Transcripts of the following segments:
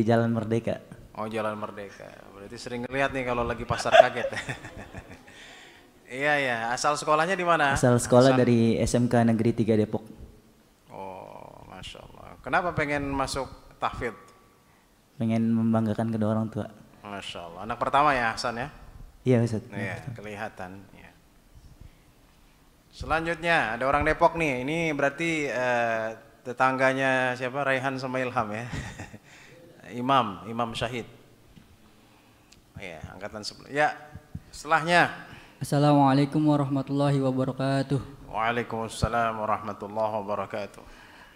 Jalan Merdeka. Oh, Jalan Merdeka. Berarti sering lihat nih kalau lagi pasar kaget. Iya ya. Asal sekolahnya di mana? Asal sekolah dari SMK Negeri 3 Depok. Oh, masya Allah. Kenapa pengen masuk tahfidz? Pengen membanggakan kedua orang tua. Masya Allah. Anak pertama ya Hasan ya? Iya Ustaz. Iya, kelihatan. Ya. Selanjutnya ada orang Depok nih. Ini berarti tetangganya siapa? Raihan sama Ilham ya. Imam Syahid. Ya, angkatan sebelah. Ya, setelahnya. Assalamualaikum warahmatullahi wabarakatuh. Waalaikumsalam warahmatullahi wabarakatuh.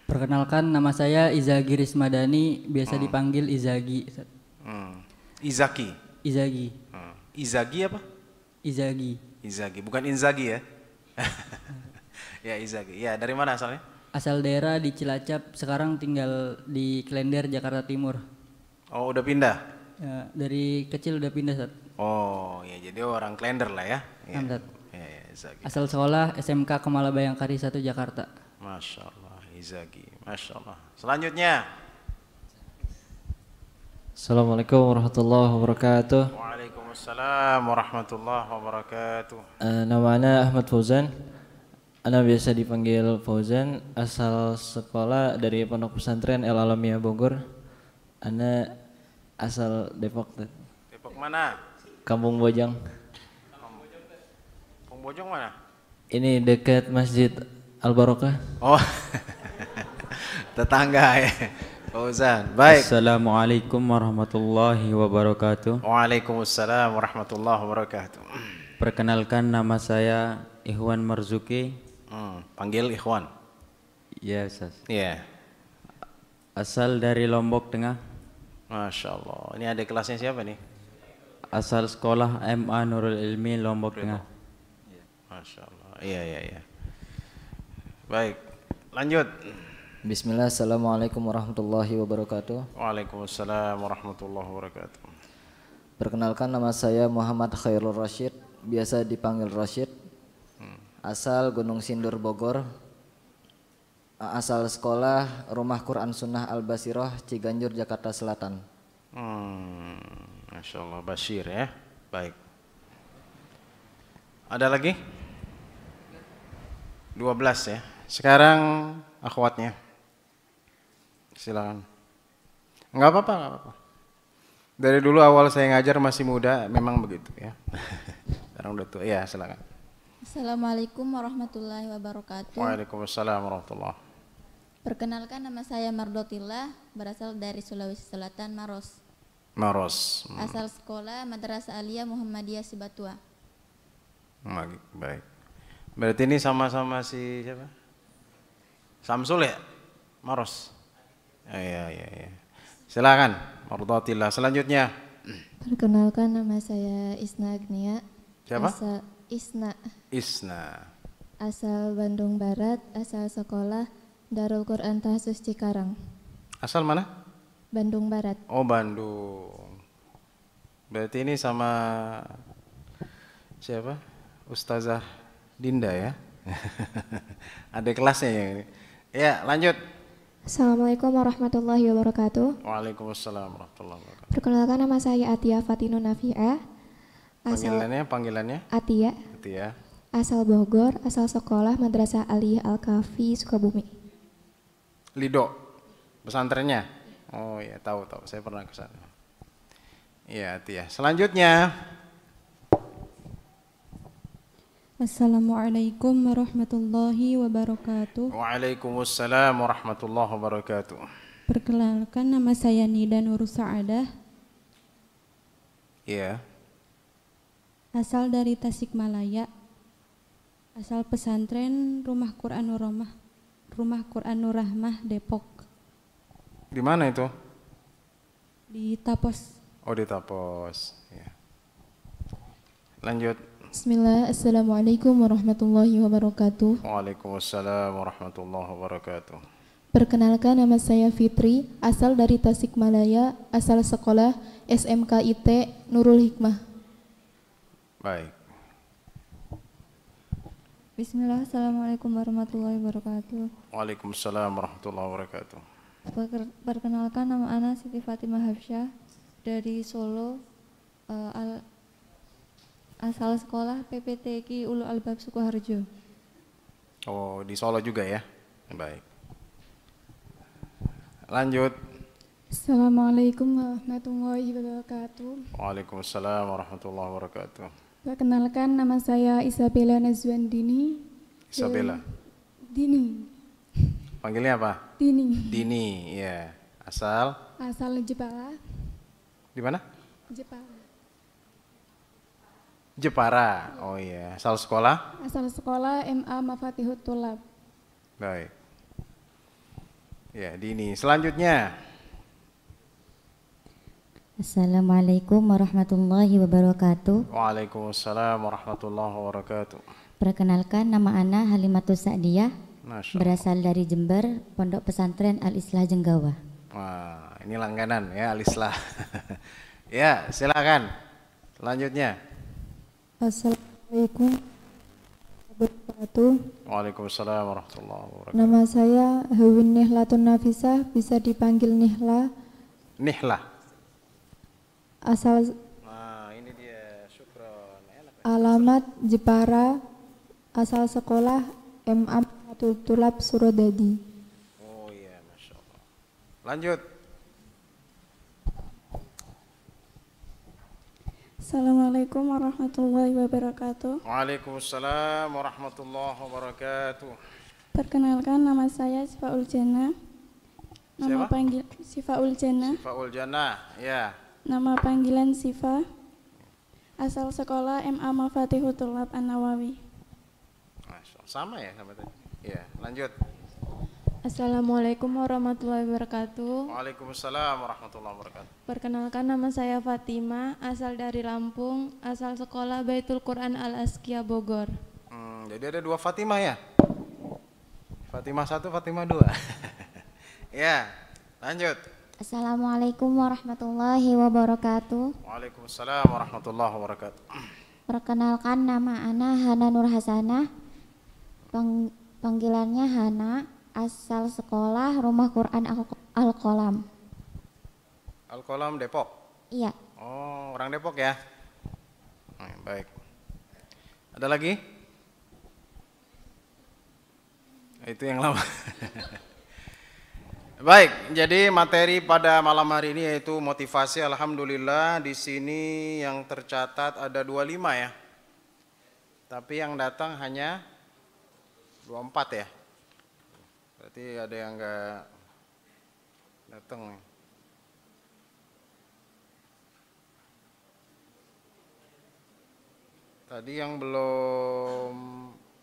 Perkenalkan, nama saya Izagi Rismadani, biasa dipanggil Izagi. Izaki. Izagi. Izagi apa? Izagi. Izagi, bukan Inzagi ya? Ya, Izagi. Ya, dari mana asalnya? Asal daerah di Cilacap, sekarang tinggal di Klender, Jakarta Timur. Oh, udah pindah? Ya, dari kecil udah pindah, Ustaz. Oh, ya jadi orang Klender lah ya? Ya, Ustaz. ya, Izagi. Asal sekolah SMK Kemala Bayangkari 1 Jakarta. Masya Allah, Izagi. Masya Allah. Selanjutnya. Assalamualaikum warahmatullahi wabarakatuh. Waalaikumsalam warahmatullahi wabarakatuh. Nama ana Ahmad Fauzan. Ana biasa dipanggil Fauzan. Asal sekolah dari Pondok Pesantren El Alamiyah Bogor. Ana asal Depok. Depok mana? Kampung Bojong. Kampung Bojong mana? Ini dekat Masjid Al Barokah. Oh, tetangga ya. Fauzan. Baik. Assalamualaikum warahmatullahi wabarakatuh. Waalaikumsalam warahmatullahi wabarakatuh. Perkenalkan, nama saya Ikhwan Marzuki. Panggil Ikhwan. Ya, Ustaz. Iya. Asal dari Lombok Tengah. Masya Allah. Ini ada kelasnya siapa nih? Asal sekolah MA Nurul Ilmi Lombok Tengah. Masya Allah. Iya, iya, iya. Baik. Lanjut. Bismillah, assalamualaikum warahmatullahi wabarakatuh. Waalaikumsalam warahmatullahi wabarakatuh. Perkenalkan, nama saya Muhammad Khairul Rashid, biasa dipanggil Rashid. Asal Gunung Sindur Bogor. Asal sekolah Rumah Quran Sunnah Al Basiroh, Ciganjur, Jakarta Selatan. Masya Allah, Bashir ya. Baik. Ada lagi? 12 ya. Sekarang akhwatnya. Silakan. Enggak apa-apa, enggak apa-apa. Dari dulu awal saya ngajar masih muda, memang begitu ya. Sekarang udah tua. Ya, silakan. Assalamualaikum warahmatullahi wabarakatuh. Waalaikumsalam warahmatullahi. Perkenalkan, nama saya Mardotillah, berasal dari Sulawesi Selatan, Maros. Maros. Asal sekolah Madrasah Aliyah Muhammadiyah Sibatua. Baik. Berarti ini sama-sama si siapa? Samsul ya? Maros. Iya. Silakan, Mardotillah. Selanjutnya. Perkenalkan, nama saya Isna Agnia. Siapa? Isna. Isna. Asal Bandung Barat, asal sekolah Darul Quran Tahsus Cikarang. Asal mana? Bandung Barat. Oh, Bandung. Berarti ini sama siapa? Ustazah Dinda ya? Ada kelasnya yang ini. Ya, lanjut. Assalamualaikum warahmatullahi wabarakatuh. Waalaikumsalam warahmatullahi wabarakatuh. Perkenalkan, nama saya Atia Fatinu Nafi'ah. Panggilannya? Atia. Atia. Asal Bogor, asal sekolah Madrasah Aliyah Al-Kafi Sukabumi. Lido. Pesantrennya? Oh iya, tahu. Saya pernah ke sana. Iya, Atia. Selanjutnya. Assalamualaikum warahmatullahi wabarakatuh. Waalaikumsalam warahmatullahi wabarakatuh. Perkenalkan, nama saya Nida Nur Saadah. Iya. Asal dari Tasikmalaya. Asal pesantren Rumah Quran Nur Rahmah Depok. Di mana itu? Di Tapos. Oh, di Tapos. Ya. Lanjut. Bismillah, assalamualaikum warahmatullahi wabarakatuh. Waalaikumsalam warahmatullahi wabarakatuh. Perkenalkan, nama saya Fitri, asal dari Tasikmalaya, asal sekolah SMK IT Nurul Hikmah. Baik. Bismillah, assalamualaikum warahmatullahi wabarakatuh. Waalaikumsalam warahmatullahi wabarakatuh. Perkenalkan, nama Ana Siti Fatimah Hafsyah dari Solo, asal sekolah PPTQ Ulul Albab Sukoharjo. Oh, di Solo juga ya? Baik. Lanjut. Assalamualaikum warahmatullahi wabarakatuh. Waalaikumsalam warahmatullahi wabarakatuh. Perkenalkan, nama saya Isabella Nazwan Dini. Isabella. Dini. Panggilnya apa? Dini. Dini, ya. Asal? Asal Jepara. Di mana? Jepara. Jepara. Oh iya. Asal sekolah? Asal sekolah MA Mafatihut Thulab. Baik. Ya, Dini. Selanjutnya. Assalamualaikum warahmatullahi wabarakatuh. Waalaikumsalam warahmatullahi wabarakatuh. Perkenalkan, nama Ana Halimatus Sa'diyah, berasal Allah. dari Jember, Pondok Pesantren Al-Islah Jenggawa. Wah, ini langganan ya Al-Islah. Ya, silakan. Selanjutnya. Assalamualaikum warahmatullahi wabarakatuh. Waalaikumsalam warahmatullahi wabarakatuh. Nama saya Hawin Nihlatun Nafisah, bisa dipanggil Nihla. Nihlah. Asal Nah, ini dia. Syukron. Enak. alamat Jepara, asal sekolah MA Mafatihut Thulab Surodadi. Oh iya, Masya Allah. Lanjut. Assalamualaikum warahmatullahi wabarakatuh. Waalaikumsalam warahmatullahi wabarakatuh. Perkenalkan, nama saya Sifaul Jannah. Nama Siapa? panggil Sifaul Jannah. Sifaul Jannah, ya. Nama panggilan Sifa. Asal sekolah MA Mafatihut Thulab An-Nawawi. Masya Allah. Sama ya sama tadi. Ya, lanjut. Assalamualaikum warahmatullahi wabarakatuh. Waalaikumsalam warahmatullahi wabarakatuh. Perkenalkan, nama saya Fatima, asal dari Lampung, asal sekolah Baitul Quran Al-Azkiyah Bogor. Jadi ada dua Fatimah ya? Fatimah 1, Fatimah 2. Ya, lanjut. Assalamualaikum warahmatullahi wabarakatuh. Waalaikumsalam warahmatullahi wabarakatuh. Perkenalkan, nama Ana Hana Nur Hasanah, panggilannya Hana, asal sekolah Rumah Quran Al-Qalam. Al-Qalam Depok? Iya. Oh, orang Depok ya? Baik. Ada lagi? Itu yang lama. Baik, jadi materi pada malam hari ini yaitu motivasi. Alhamdulillah di sini yang tercatat ada 25 ya. Tapi yang datang hanya 24 ya. Berarti ada yang enggak datang. Tadi yang belum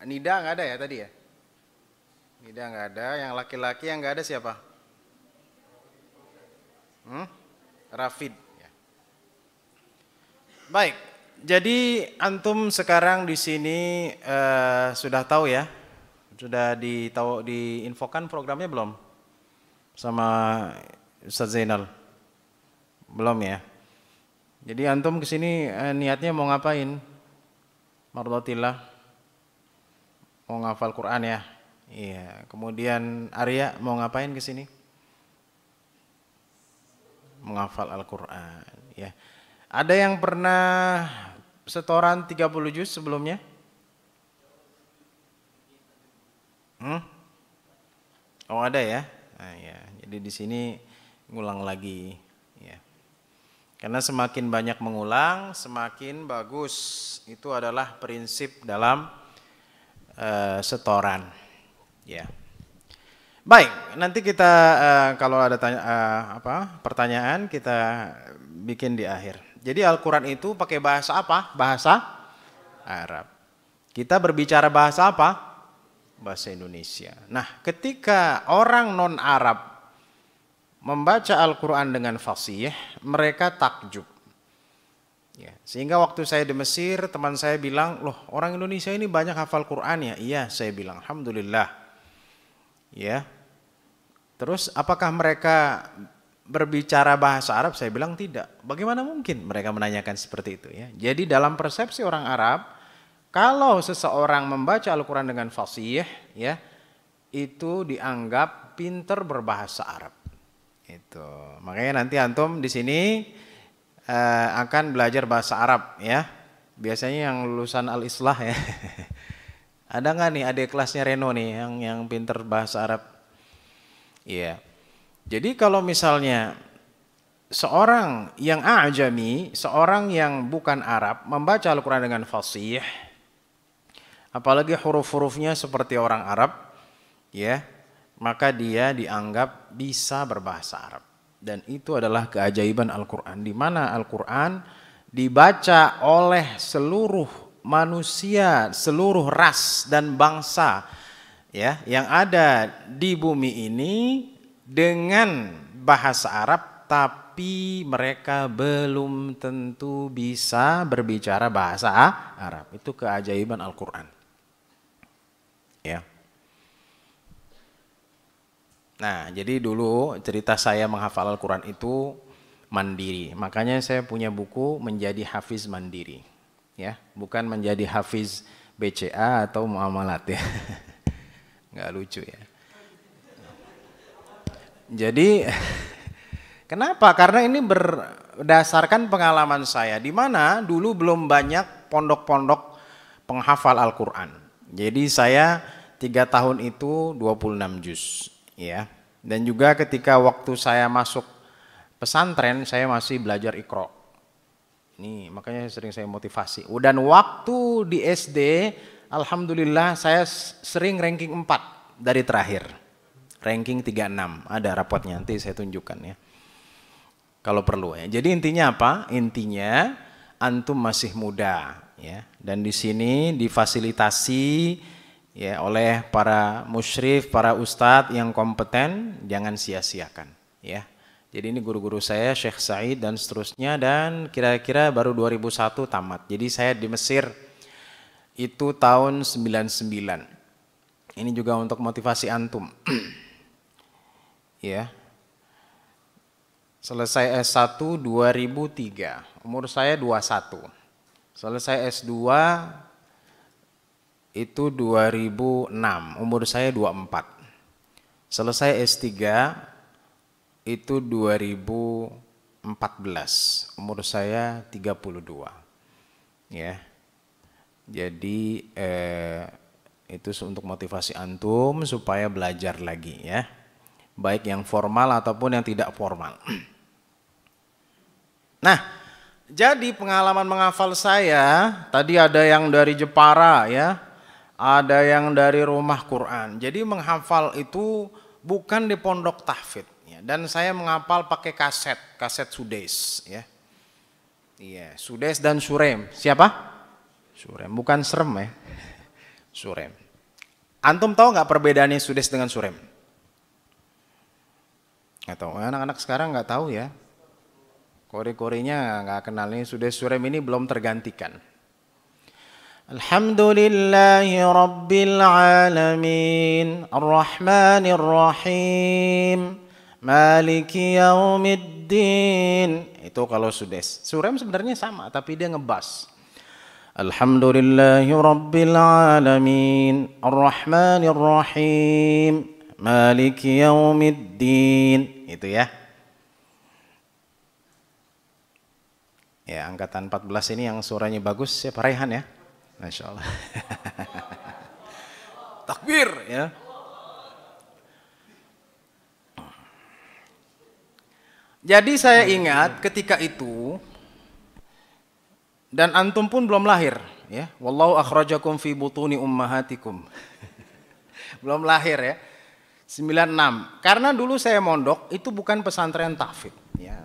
Nida nggak ada ya tadi ya? Nida nggak ada. Yang laki-laki yang nggak ada siapa? Rafid. Ya. Baik. Jadi antum sekarang di sini sudah tahu ya? Sudah diinfokan programnya belum? Sama Ustaz Zainal? Belum ya? Jadi antum ke sini niatnya mau ngapain? Mardotillah? Mau ngafal Quran ya? Iya. Kemudian Arya mau ngapain ke sini? Menghafal Al-Quran ya. Ada yang pernah setoran 30 juz sebelumnya? Oh ada ya? Nah, ya. Jadi di sini ngulang lagi ya. Karena semakin banyak mengulang, semakin bagus. Itu adalah prinsip dalam setoran ya. Baik, nanti kita kalau ada pertanyaan kita bikin di akhir. Jadi Al-Quran itu pakai bahasa apa? Bahasa Arab. Kita berbicara bahasa apa? Bahasa Indonesia. Nah, ketika orang non-Arab membaca Al-Quran dengan fasih, mereka takjub. Ya, sehingga waktu saya di Mesir, teman saya bilang, loh orang Indonesia ini banyak hafal Quran ya? Iya, saya bilang, alhamdulillah. Ya. Terus apakah mereka berbicara bahasa Arab? Saya bilang tidak. Bagaimana mungkin mereka menanyakan seperti itu ya? Jadi dalam persepsi orang Arab, kalau seseorang membaca Al-Quran dengan fasih ya, itu dianggap pinter berbahasa Arab. Itu. Makanya nanti antum di sini akan belajar bahasa Arab ya. Biasanya yang lulusan Al-Islah ya. Ada nggak nih adik kelasnya Reno nih yang pinter bahasa Arab? Iya. Jadi kalau misalnya seorang yang a'jami, seorang yang bukan Arab membaca Al-Quran dengan fasih, apalagi huruf-hurufnya seperti orang Arab, ya, maka dia dianggap bisa berbahasa Arab. Dan itu adalah keajaiban Al-Quran, di mana Al-Quran dibaca oleh seluruh manusia, seluruh ras dan bangsa ya yang ada di bumi ini dengan bahasa Arab, tapi mereka belum tentu bisa berbicara bahasa Arab. Itu keajaiban Al-Quran. Ya. Nah, jadi dulu cerita saya menghafal Al-Quran itu mandiri. Makanya saya punya buku Menjadi Hafiz Mandiri. Ya, bukan menjadi hafiz BCA atau muamalat ya. Nggak lucu ya. Jadi kenapa? Karena ini berdasarkan pengalaman saya, di mana dulu belum banyak pondok-pondok penghafal Al-Quran. Jadi saya 3 tahun itu 26 juz ya. Dan juga ketika waktu saya masuk pesantren, saya masih belajar Iqra. Ini makanya sering saya motivasi. Dan waktu di SD, alhamdulillah saya sering ranking 4 dari terakhir. Ranking 36, ada rapotnya nanti saya tunjukkan ya. Kalau perlu ya. Jadi intinya apa? Intinya antum masih muda ya. Dan di sini difasilitasi ya oleh para musyrif, para ustadz yang kompeten, jangan sia-siakan ya. Jadi ini guru-guru saya, Syekh Said dan seterusnya, dan kira-kira baru 2001 tamat. Jadi saya di Mesir itu tahun 99. Ini juga untuk motivasi antum. Ya. Selesai S1 2003, umur saya 21. Selesai S2 itu 2006, umur saya 24. Selesai S3 itu 2014, umur saya 32 ya. Jadi itu untuk motivasi antum supaya belajar lagi ya, baik yang formal ataupun yang tidak formal. Nah, jadi pengalaman menghafal saya tadi ada yang dari Jepara ya, ada yang dari Rumah Quran. Jadi menghafal itu bukan di pondok tahfidz. Dan saya menghafal pakai kaset Sudes ya. Iya, Sudes dan Surem. Siapa? Surem, bukan Serem ya. Surem. Antum tahu nggak perbedaannya Sudes dengan Surem? Nggak tahu. Anak-anak sekarang nggak tahu ya. Kore-korenya nggak kenal nih. Sudes Surem ini belum tergantikan. Alhamdulillahi Rabbil Alamin Ar-Rahmanir Rahim Maliki Yaumiddin. Itu kalau Sudes. Surem sebenarnya sama tapi dia ngebas. Alhamdulillahi Rabbil Alamin Ar-Rahmanir Rahim Maliki Yaumiddin. Itu ya. Ya, angkatan 14 ini yang suaranya bagus siapa? Raihan ya. Masya Allah. Takbir ya. Jadi saya ingat ketika itu, dan antum pun belum lahir ya. Wallahu akhrajakum fi butuni ummahatikum. Belum lahir ya. 96. Karena dulu saya mondok itu bukan pesantren tahfidz ya.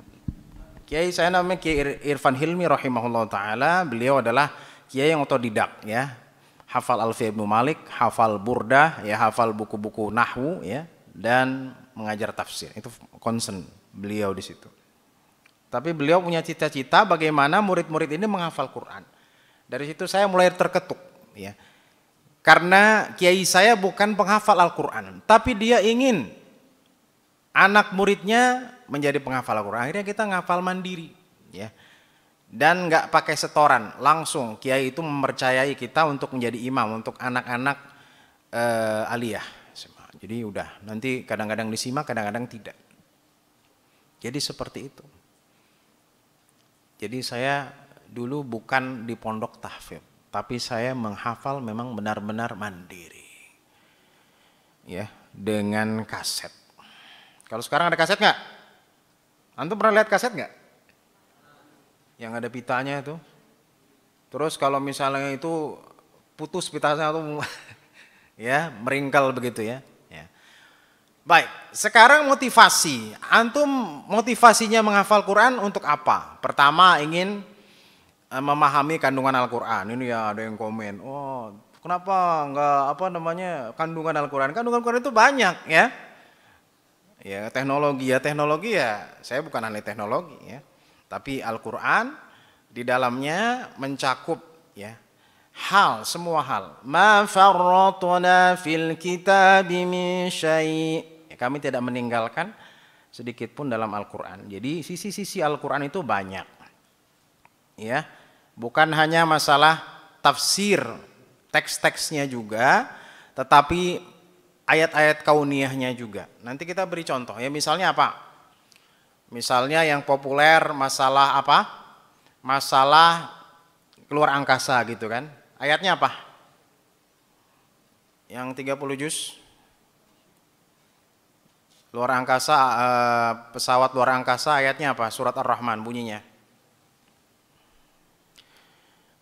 Kiai saya namanya Kiai Irfan Hilmi rahimahullah taala, beliau adalah kiai yang otodidak ya. Hafal Alfiyah Ibnu Malik, hafal Burdah ya, hafal buku-buku nahwu ya, dan mengajar tafsir. Itu concern beliau di situ. Tapi beliau punya cita-cita bagaimana murid-murid ini menghafal Quran. Dari situ saya mulai terketuk ya. Karena kiai saya bukan penghafal Al-Quran, tapi dia ingin anak muridnya menjadi penghafal Al-Quran. Akhirnya kita ngafal mandiri ya. Dan nggak pakai setoran, langsung kiai itu mempercayai kita untuk menjadi imam untuk anak-anak aliyah. Jadi udah nanti kadang-kadang disimak, kadang-kadang tidak. Jadi seperti itu. Jadi saya dulu bukan di pondok tahfidz, tapi saya menghafal memang benar-benar mandiri. Ya, dengan kaset. Kalau sekarang ada kaset nggak? Antum pernah lihat kaset nggak? Yang ada pitanya itu. Terus kalau misalnya itu putus pitanya tuh ya, meringkal begitu ya. Ya. Baik, sekarang motivasi. Antum motivasinya menghafal Quran untuk apa? Pertama ingin memahami kandungan Al-Quran. Ini ya ada yang komen, oh kenapa enggak kandungan Al-Quran? Kandungan Al-Quran itu banyak ya. Ya teknologi ya, saya bukan ahli teknologi ya. Tapi Al-Quran di dalamnya mencakup ya semua hal. Ma farratna fil kitabi min syai'. Kami tidak meninggalkan sedikit pun dalam Al-Quran. Jadi sisi-sisi Al-Quran itu banyak. Ya, bukan hanya masalah tafsir teks-teksnya juga, tetapi ayat-ayat kauniyahnya juga. Nanti kita beri contoh ya, misalnya apa? Misalnya yang populer masalah apa? Masalah keluar angkasa gitu kan. Ayatnya apa? Yang 30 juz. Luar angkasa, pesawat luar angkasa, ayatnya apa? Surat Ar-Rahman bunyinya.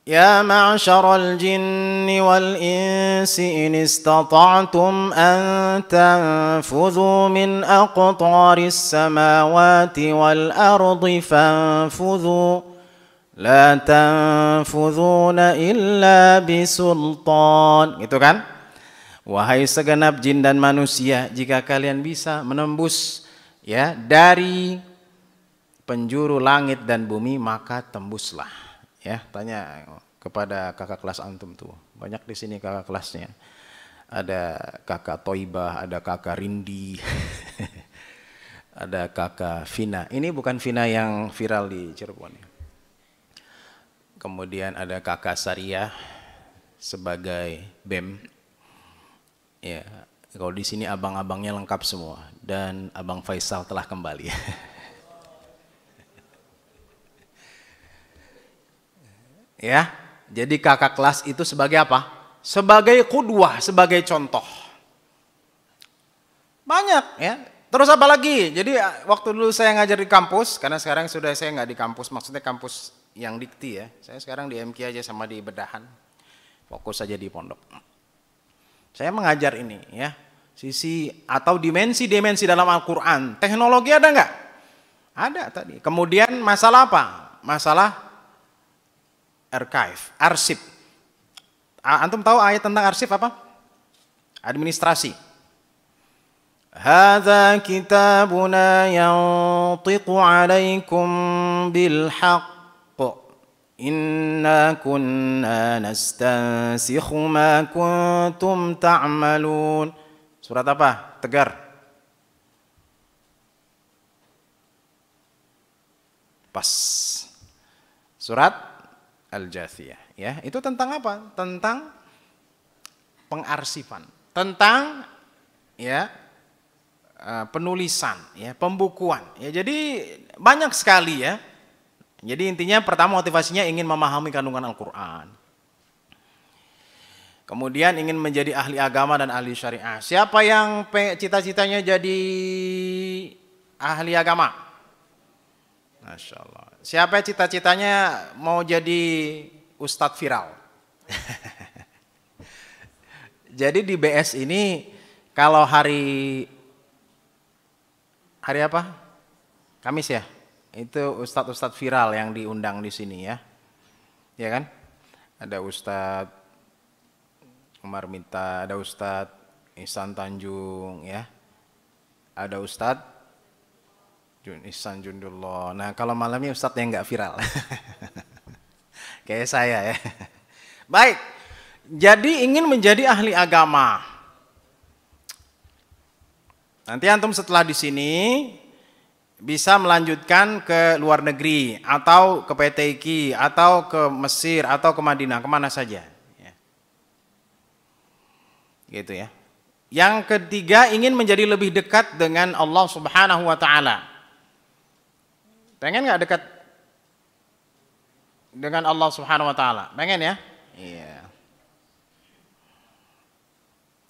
Ya ma'syaral jinni wal insi in istata'tum an tanfudhu min aqtaris samawati wal ardi fanfudhu la tanfudhuna illa bisultan. Gitu kan? Wahai segenap jin dan manusia, jika kalian bisa menembus ya dari penjuru langit dan bumi, maka tembuslah. Ya, tanya kepada kakak kelas antum tuh. Banyak di sini kakak kelasnya. Ada kakak Toibah, ada kakak Rindi, ada kakak Vina. Ini bukan Vina yang viral di Cirebon. Kemudian ada kakak Saria sebagai BEM. Ya, kalau di sini abang-abangnya lengkap semua dan Abang Faisal telah kembali. Ya, jadi kakak kelas itu sebagai apa? Sebagai qudwah, sebagai contoh. Banyak ya. Terus apa lagi? Jadi waktu dulu saya ngajar di kampus, karena sekarang sudah saya nggak di kampus, maksudnya kampus yang dikti ya. Saya sekarang di MK aja sama di Bedahan. Fokus saja di pondok. Saya mengajar ini ya. Sisi atau dimensi-dimensi dalam Al-Quran. Teknologi ada nggak? Ada tadi. Kemudian masalah apa? Masalah archive, arsip. Antum tahu ayat tentang arsip apa? Administrasi. Hadza kitabuna yantiqu 'alaikum bil haqq. Inna kunna nastansikhu ma kuntum ta'malun. Surat apa? Tegar. Pas. Surat Al-Jathiyah ya, itu tentang apa? Tentang pengarsifan, tentang ya penulisan ya, pembukuan ya. Jadi banyak sekali ya. Jadi intinya pertama motivasinya ingin memahami kandungan Al-Qur'an. Kemudian ingin menjadi ahli agama dan ahli syariah. Siapa yang cita-citanya jadi ahli agama? Masya Allah. Siapa cita-citanya mau jadi ustadz viral? Jadi di BS ini kalau hari apa? Kamis ya? Itu ustadz-ustadz viral yang diundang di sini ya. Ya kan? Ada Ustadz Umar Minta, ada Ustadz Ihsan Tanjung ya. Ada Ustadz Ihsan Jundullah. Nah kalau malamnya Ustadz yang nggak viral. Kayak saya ya. Baik, jadi ingin menjadi ahli agama. Nanti antum setelah di sini bisa melanjutkan ke luar negeri atau ke PTIQ atau ke Mesir atau ke Madinah, kemana saja. Ya. Gitu ya. Yang ketiga ingin menjadi lebih dekat dengan Allah Subhanahu wa Ta'ala. Pengen nggak dekat dengan Allah Subhanahu wa taala? Pengen ya? Iya.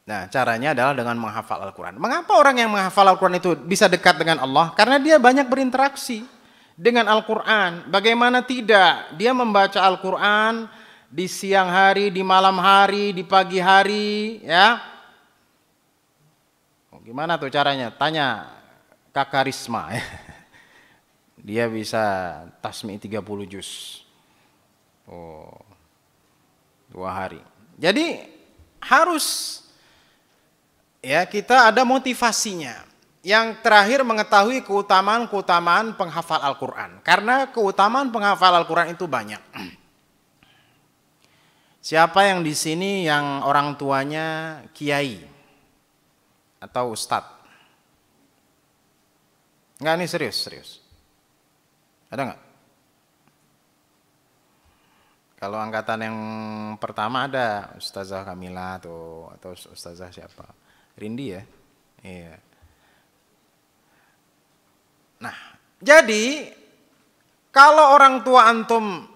Nah, caranya adalah dengan menghafal Al-Qur'an. Mengapa orang yang menghafal Al-Qur'an itu bisa dekat dengan Allah? Karena dia banyak berinteraksi dengan Al-Qur'an. Bagaimana tidak? Dia membaca Al-Qur'an di siang hari, di malam hari, di pagi hari, ya. Gimana tuh caranya? Tanya Kakak Risma. Dia bisa tasmi 30 juz. Oh, 2 hari. Jadi harus ya kita ada motivasinya. Yang terakhir mengetahui keutamaan-keutamaan penghafal Al-Quran. Karena keutamaan penghafal Al-Quran itu banyak. Siapa yang di sini yang orang tuanya kiai atau ustadz? Enggak, ini serius. Ada nggak? Kalau angkatan yang pertama ada Ustazah Kamila atau Ustazah siapa? Rindi ya? Iya. Nah, jadi kalau orang tua antum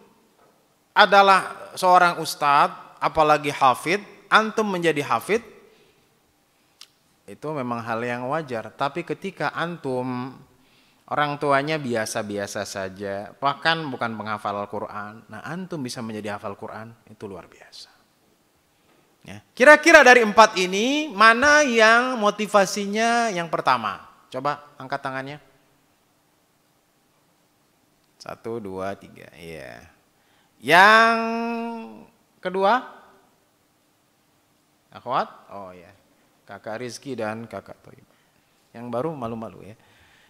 adalah seorang ustadz, apalagi hafid, antum menjadi hafid, itu memang hal yang wajar. Tapi ketika antum orang tuanya biasa-biasa saja, bahkan bukan penghafal Al-Quran, nah antum bisa menjadi hafal Quran, itu luar biasa. Ya. Kira-kira dari 4 ini, mana yang motivasinya yang pertama? Coba angkat tangannya. 1, 2, 3, iya. Yang kedua? Akhwat? Oh ya, Kakak Rizky dan Kakak Toib. Yang baru malu-malu ya.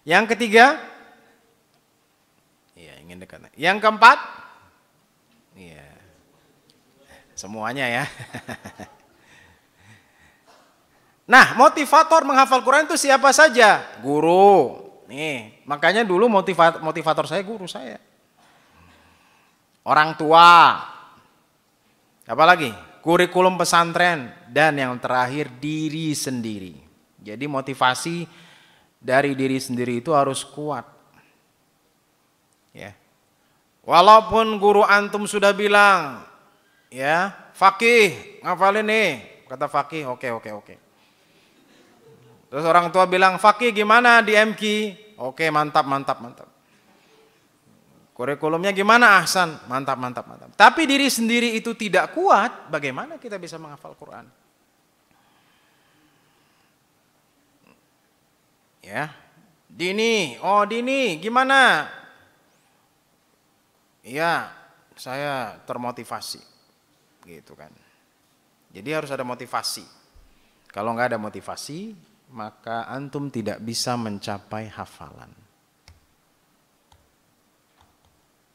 Yang ketiga, iya ingin dekat. Yang keempat, iya, semuanya ya. Nah, motivator menghafal Quran itu siapa saja? Guru. Nih, makanya dulu motivator saya guru saya. Orang tua. Apa lagi? Kurikulum pesantren dan yang terakhir diri sendiri. Jadi motivasi dari diri sendiri itu harus kuat. Ya. Walaupun guru antum sudah bilang, ya, Fakih, ngafalin nih. Kata Fakih, oke. Terus orang tua bilang, Fakih gimana di MQ? Oke, mantap. Kurikulumnya gimana Ahsan? Mantap. Tapi diri sendiri itu tidak kuat, bagaimana kita bisa menghafal Quran? Ya, Dini gimana? Iya, saya termotivasi, gitu kan. Jadi harus ada motivasi. Kalau nggak ada motivasi, maka antum tidak bisa mencapai hafalan.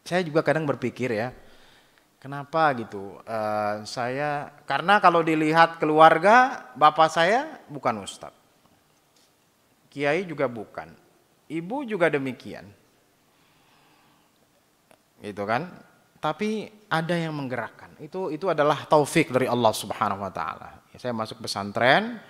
Saya juga kadang berpikir ya, kenapa gitu? Karena kalau dilihat keluarga, bapak saya bukan ustadz. Kiai juga bukan, ibu juga demikian, gitu kan? Tapi ada yang menggerakkan. Itu adalah taufik dari Allah Subhanahu Wa Taala. Saya masuk pesantren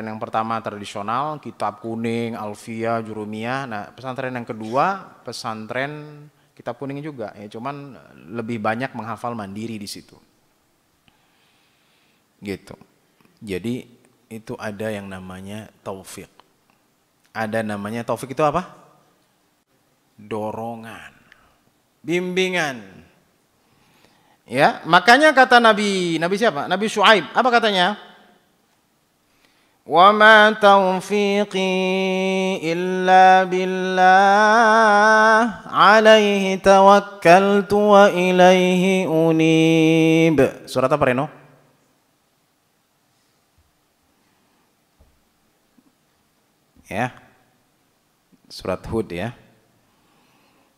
yang pertama tradisional, kitab kuning, Alfiyah, Jurumiyah. Nah, pesantren yang kedua, pesantren kitab kuning juga. Ya, cuman lebih banyak menghafal mandiri di situ, gitu. Jadi itu ada yang namanya taufik. Ada namanya taufik itu apa? Dorongan, bimbingan. Ya, makanya kata Nabi siapa? Nabi Syuaib. Apa katanya? Wa ma taufiqi illa billah, alaihi tawakkaltu wa ilaihi unib. Surat apa Reno? Ya, surat Hud ya.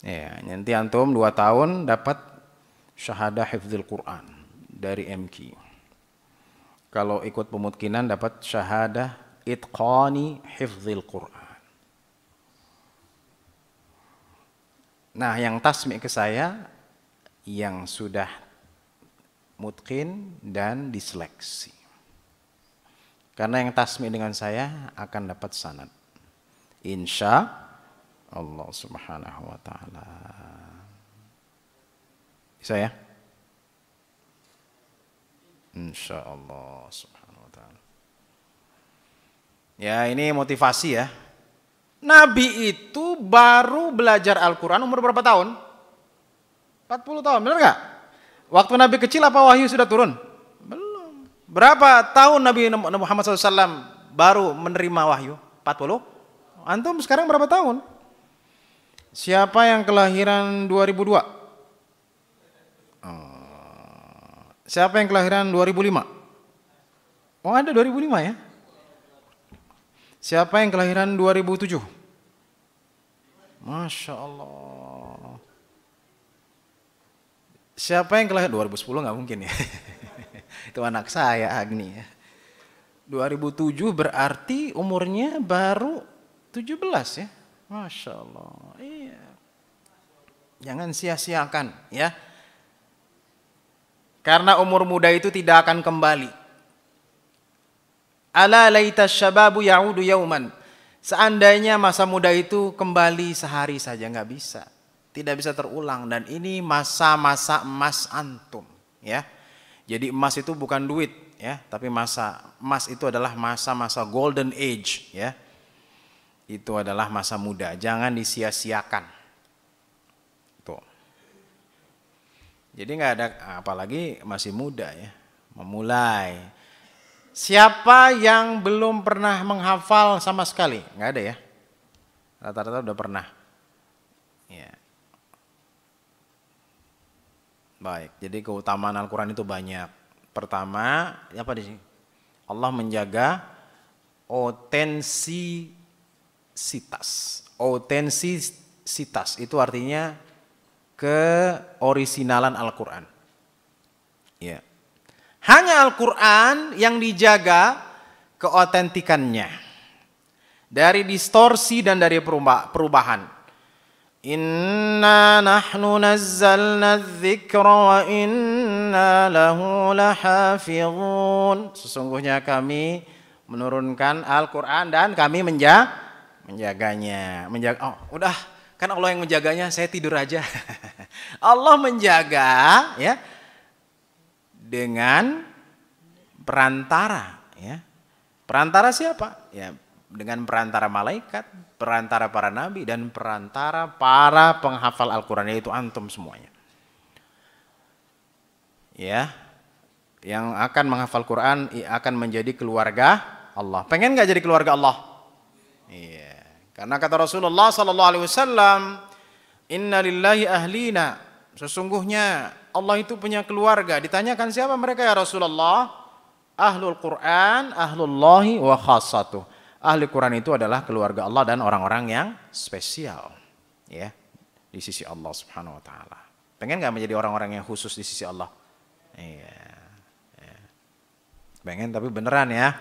Ya, nanti antum 2 tahun dapat syahadah hifdzul Quran dari MQ. Kalau ikut pemutkinan dapat syahadah itqani hifdzul Quran. Nah, yang tasmi' ke saya yang sudah mutkin dan diseleksi. Karena yang tasmi' dengan saya akan dapat sanad. Insya Allah Subhanahu wa taala. Bisa ya? Insyaallah Subhanahu wa taala. Ya, ini motivasi ya. Nabi itu baru belajar Al-Qur'an umur berapa tahun? 40 tahun, benar nggak? Waktu Nabi kecil apa wahyu sudah turun? Belum. Berapa tahun Nabi Muhammad SAW baru menerima wahyu? 40? Antum sekarang berapa tahun? Siapa yang kelahiran 2002? Siapa yang kelahiran 2005? Oh, ada 2005 ya? Siapa yang kelahiran 2007? Masya Allah. Siapa yang kelahiran 2010? Nggak mungkin ya. Itu anak saya Agni ya. 2007 berarti umurnya baru 17 ya. Masya Allah. Iya. Jangan sia-siakan ya. Karena umur muda itu tidak akan kembali. Ala laita syababu ya'udu yauman. Seandainya masa muda itu kembali sehari saja, nggak bisa. Tidak bisa terulang, dan ini masa-masa emas antum ya. Jadi emas itu bukan duit ya, tapi masa emas itu adalah masa-masa golden age ya. Itu adalah masa muda, jangan disia-siakan. Tuh. Jadi nggak ada, apalagi masih muda ya, memulai. Siapa yang belum pernah menghafal sama sekali? Nggak ada ya. Rata-rata udah pernah. Ya. Baik, jadi keutamaan Al-Quran itu banyak. Pertama, apa di sini? Allah menjaga otentisitas. Otentisitas itu artinya keorisinalan Al-Quran. Ya. Hanya Al-Quran yang dijaga keotentikannya dari distorsi dan dari perubahan. Inna nahnu nazzalna dzikra wa inna lahu lahafizun. Sesungguhnya kami menurunkan Al-Quran dan kami menjaganya. Oh, udah kan Allah yang menjaganya, saya tidur aja. Allah menjaga ya dengan perantara ya. Perantara siapa? Ya, dengan perantara malaikat, perantara para nabi, dan perantara para penghafal Al-Quran, yaitu antum semuanya. Ya, yang akan menghafal Quran akan menjadi keluarga Allah. Pengen nggak jadi keluarga Allah? Iya. Karena kata Rasulullah SAW, Inna lillahi ahlina. Sesungguhnya Allah itu punya keluarga. Ditanyakan siapa mereka ya Rasulullah? Ahlul Quran, ahlullahi wa khassatuh. Ahli Quran itu adalah keluarga Allah dan orang-orang yang spesial ya di sisi Allah Subhanahu wa taala. Pengen enggak menjadi orang-orang yang khusus di sisi Allah? Iya. Ya. Pengen tapi beneran ya.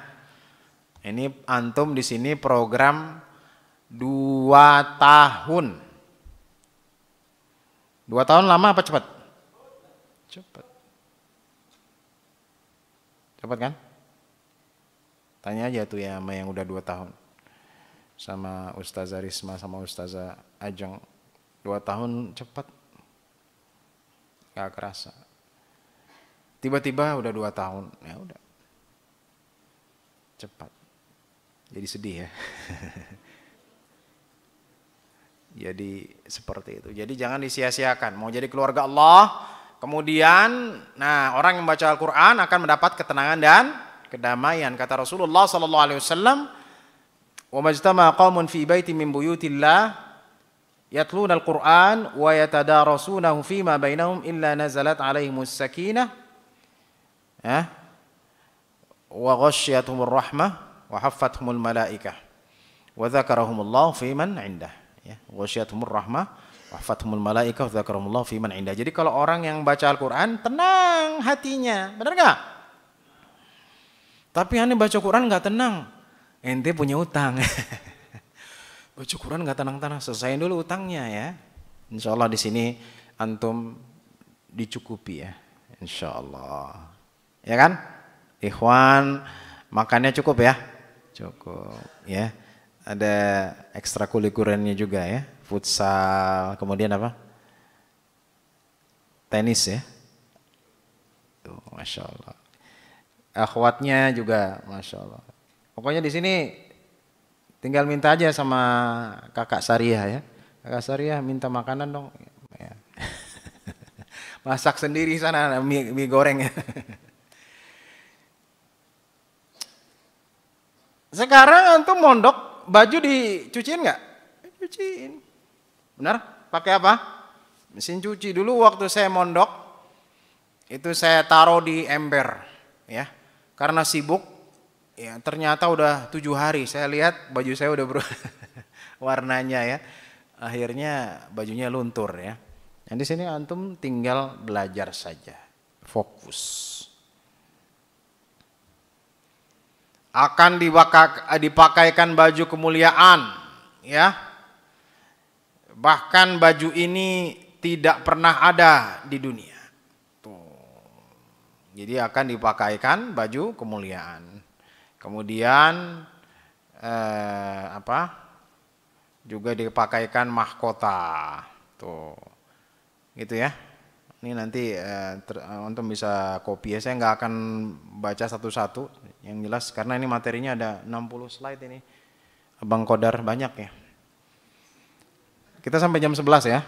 Ini antum di sini program 2 tahun. 2 tahun lama apa cepat? Cepat. Cepat kan? Tanya aja tuh ya sama yang udah 2 tahun. Sama Ustazah Risma sama Ustazah Ajeng. 2 tahun cepat. Gak kerasa. Tiba-tiba udah 2 tahun. Ya udah. Cepat. Jadi sedih ya. Jadi seperti itu. Jadi jangan disia-siakan. Mau jadi keluarga Allah, kemudian orang yang membaca Al-Quran akan mendapat ketenangan dan kedamaian. Kata Rasulullah SAW, "Wa majtama qaumun fi baitin min buyutillah yatluna al-Qur'an wa yatadarasunahu fima bainahum illa nazalat alaihimus sakinah wa ghasyiyatuhumur rahmah wa haffathumul malaikah wa dzakarahumullahu fiman 'indah." Ya, ghasyiyatuhumur rahmah wa haffathumul malaikah wa dzakarahumullahu fiman 'indah. Jadi kalau orang yang baca Al-Qur'an tenang hatinya, benar enggak? Tapi aneh baca Quran nggak tenang, ente punya utang. Baca Quran nggak tenang-tenang, selesaiin dulu utangnya ya. Insya Allah di sini antum dicukupi ya, insya Allah. Ya kan, ikhwan, makannya cukup ya, cukup ya. ada ekstrakurikulernya juga ya, futsal, kemudian apa? Tenis ya. Tuh, Masya Allah. Akhwatnya juga, Masya Allah. Pokoknya di sini tinggal minta aja sama kakak Sariah ya. Kakak Sariah minta makanan dong. Ya. Masak sendiri sana mie goreng ya. Sekarang antum mondok, baju dicuciin nggak? Cuciin. Benar? Pakai apa? Mesin cuci. Dulu waktu saya mondok, itu saya taruh di ember, ya. Karena sibuk, ya ternyata udah 7 hari. Saya lihat baju saya udah berubah warnanya ya. Akhirnya bajunya luntur ya. Yang di sini antum tinggal belajar saja, fokus. Akan dipakaikan baju kemuliaan, ya. Bahkan baju ini tidak pernah ada di dunia. Tuh. Jadi akan dipakaikan baju kemuliaan. Kemudian juga dipakaikan mahkota. Tuh. Gitu ya. Ini nanti untuk bisa copy ya. Saya nggak akan baca satu-satu yang jelas karena ini materinya ada 60 slide ini. Abang Kodar banyak ya. Kita sampai jam 11 ya.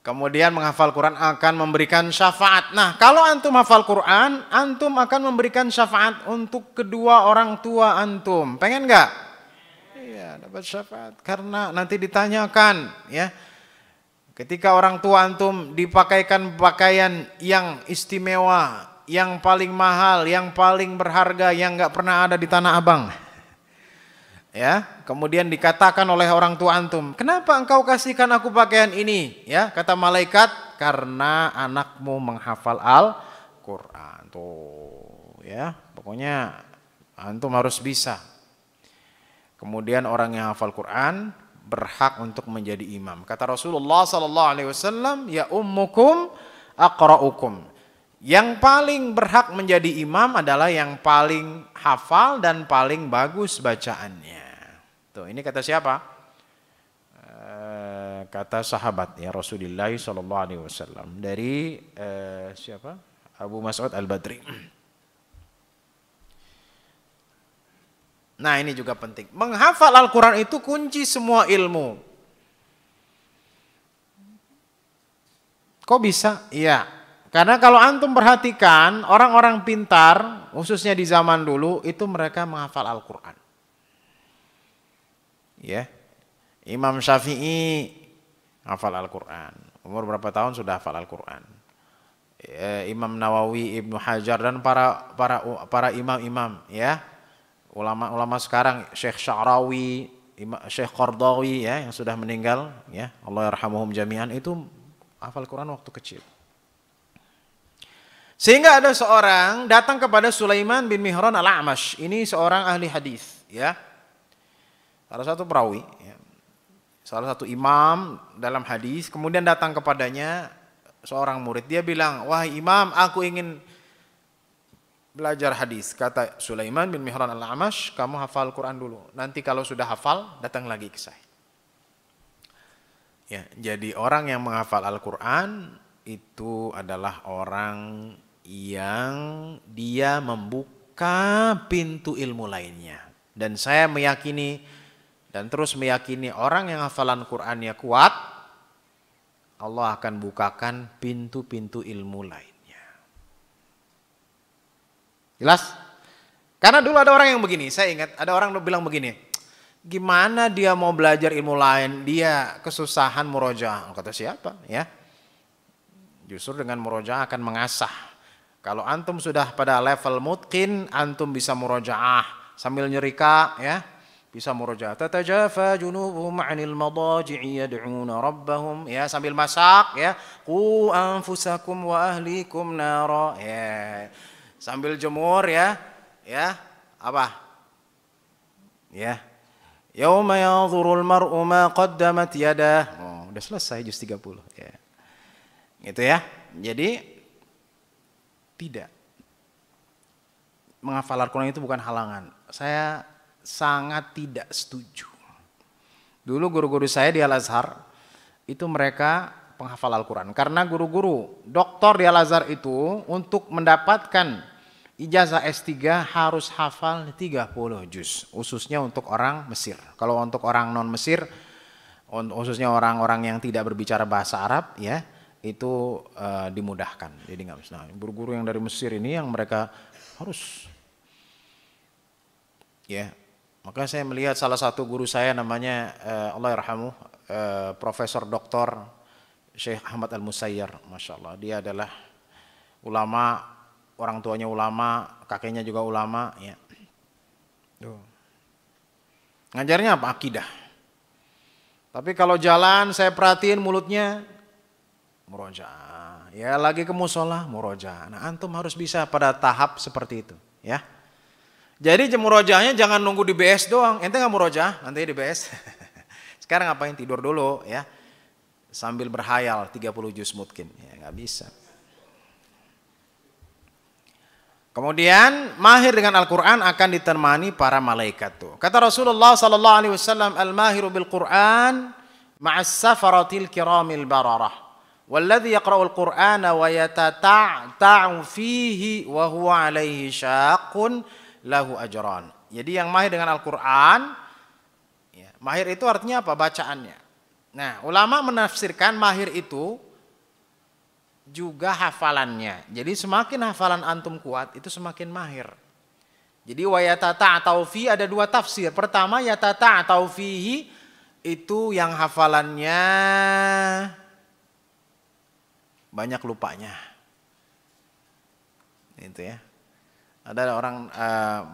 Kemudian menghafal Quran akan memberikan syafaat. Nah, kalau antum hafal Quran, antum akan memberikan syafaat untuk kedua orang tua antum. Pengen nggak? Iya, dapat syafaat karena nanti ditanyakan ya. Ketika orang tua antum dipakaikan pakaian yang istimewa, yang paling mahal, yang paling berharga, yang nggak pernah ada di Tanah Abang. Ya, kemudian dikatakan oleh orang tua antum, kenapa engkau kasihkan aku pakaian ini? Ya, kata malaikat, karena anakmu menghafal Al-Quran. Tuh, ya, pokoknya antum harus bisa. Kemudian orang yang hafal Quran berhak untuk menjadi imam. Kata Rasulullah SAW, ya ummukum aqra'ukum. Yang paling berhak menjadi imam adalah yang paling hafal dan paling bagus bacaannya. Tuh, ini kata siapa? Kata sahabat ya Rasulullah SAW dari siapa? Abu Mas'ud Al-Badri. Nah, ini juga penting. Menghafal Al-Quran itu kunci semua ilmu. Kok bisa? Iya. Karena kalau antum perhatikan, orang-orang pintar, khususnya di zaman dulu, itu mereka menghafal Al-Quran. Ya, Imam Syafi'i hafal Al-Quran. Umur berapa tahun sudah hafal Al-Quran. Imam Nawawi, Ibnu Hajar, dan para imam-imam, ya. Ulama-ulama sekarang, Syekh Sya'rawi, Syekh Qardawi, ya, yang sudah meninggal, ya, Allah yarhamuhum jami'an, itu hafal Quran waktu kecil. Sehingga ada seorang datang kepada Sulaiman bin Mihran Al-A'mash. Ini seorang ahli hadis, ya. Salah satu perawi, ya. Salah satu imam dalam hadis. Kemudian datang kepadanya seorang murid. Dia bilang, wahai imam, aku ingin belajar hadis. Kata Sulaiman bin Mihran Al-A'mash, kamu hafal Quran dulu. Nanti kalau sudah hafal, datang lagi ke saya. Ya, jadi orang yang menghafal Al-Quran itu adalah orang yang dia membuka pintu ilmu lainnya. Dan saya meyakini dan terus meyakini orang yang hafalan Qur'annya kuat, Allah akan bukakan pintu-pintu ilmu lainnya. Jelas? Karena dulu ada orang yang begini, saya ingat ada orang bilang begini, gimana dia mau belajar ilmu lain, dia kesusahan murojaah. Kata siapa? Ya, justru dengan murojaah akan mengasah. Kalau antum sudah pada level mutqin, antum bisa murojaah sambil nyerika, ya, bisa murojaah. Tatajafa junubuhum 'anil madaji'i yad'una rabbahum, ya, sambil masak, ya. Qu anfusakum wa ahlikum nara, ya. Sambil jemur, ya. Ya, apa? Ya. Yauma yanzurul mar'u ma qaddamat yadah. Oh, udah selesai juz 30, ya. Gitu ya. Jadi tidak. Menghafal Al-Quran itu bukan halangan. Saya sangat tidak setuju. Dulu guru-guru saya di Al-Azhar itu mereka penghafal Al-Quran. Karena guru-guru doktor di Al-Azhar itu untuk mendapatkan ijazah S3 harus hafal 30 juz. Khususnya untuk orang Mesir. Kalau untuk orang non-Mesir, khususnya orang-orang yang tidak berbicara bahasa Arab, ya itu dimudahkan. Jadi nggak bisa. Nah, guru-guru yang dari Mesir ini yang mereka harus, ya. Maka saya melihat salah satu guru saya namanya Allah yarhamu, Profesor Dr. Syekh Ahmad Al-Musayyar, Masya Allah. Dia adalah ulama, orang tuanya ulama, kakeknya juga ulama. Ya. Ngajarnya apa? Akidah. Tapi kalau jalan saya perhatiin mulutnya murojaah. Ya lagi ke musola murojaah. Nah antum harus bisa pada tahap seperti itu. Ya. Jadi murojaahnya jangan nunggu di BS doang. Ente nggak murojaah, nanti di BS. Sekarang ngapain, tidur dulu ya. Sambil berhayal 30 juz mungkin. Ya nggak bisa. Kemudian mahir dengan Al-Quran akan ditemani para malaikat tuh. Kata Rasulullah sallallahu alaihi wasallam, al-mahiru bil Quran ma'as safaratil kiramil bararah. Walladhi yaqra'ul Qur'ana wa yatata'ta'u fihi wa huwa alaihi syaqqun lahu ajran. Jadi yang mahir dengan Al-Quran, ya, mahir itu artinya apa? Bacaannya. Nah, ulama menafsirkan mahir itu juga hafalannya. Jadi semakin hafalan antum kuat, itu semakin mahir. Jadi wa yatata'ta'u fi ada dua tafsir. Pertama yatata'ta'u fihi itu yang hafalannya banyak lupanya. Itu ya. Ada orang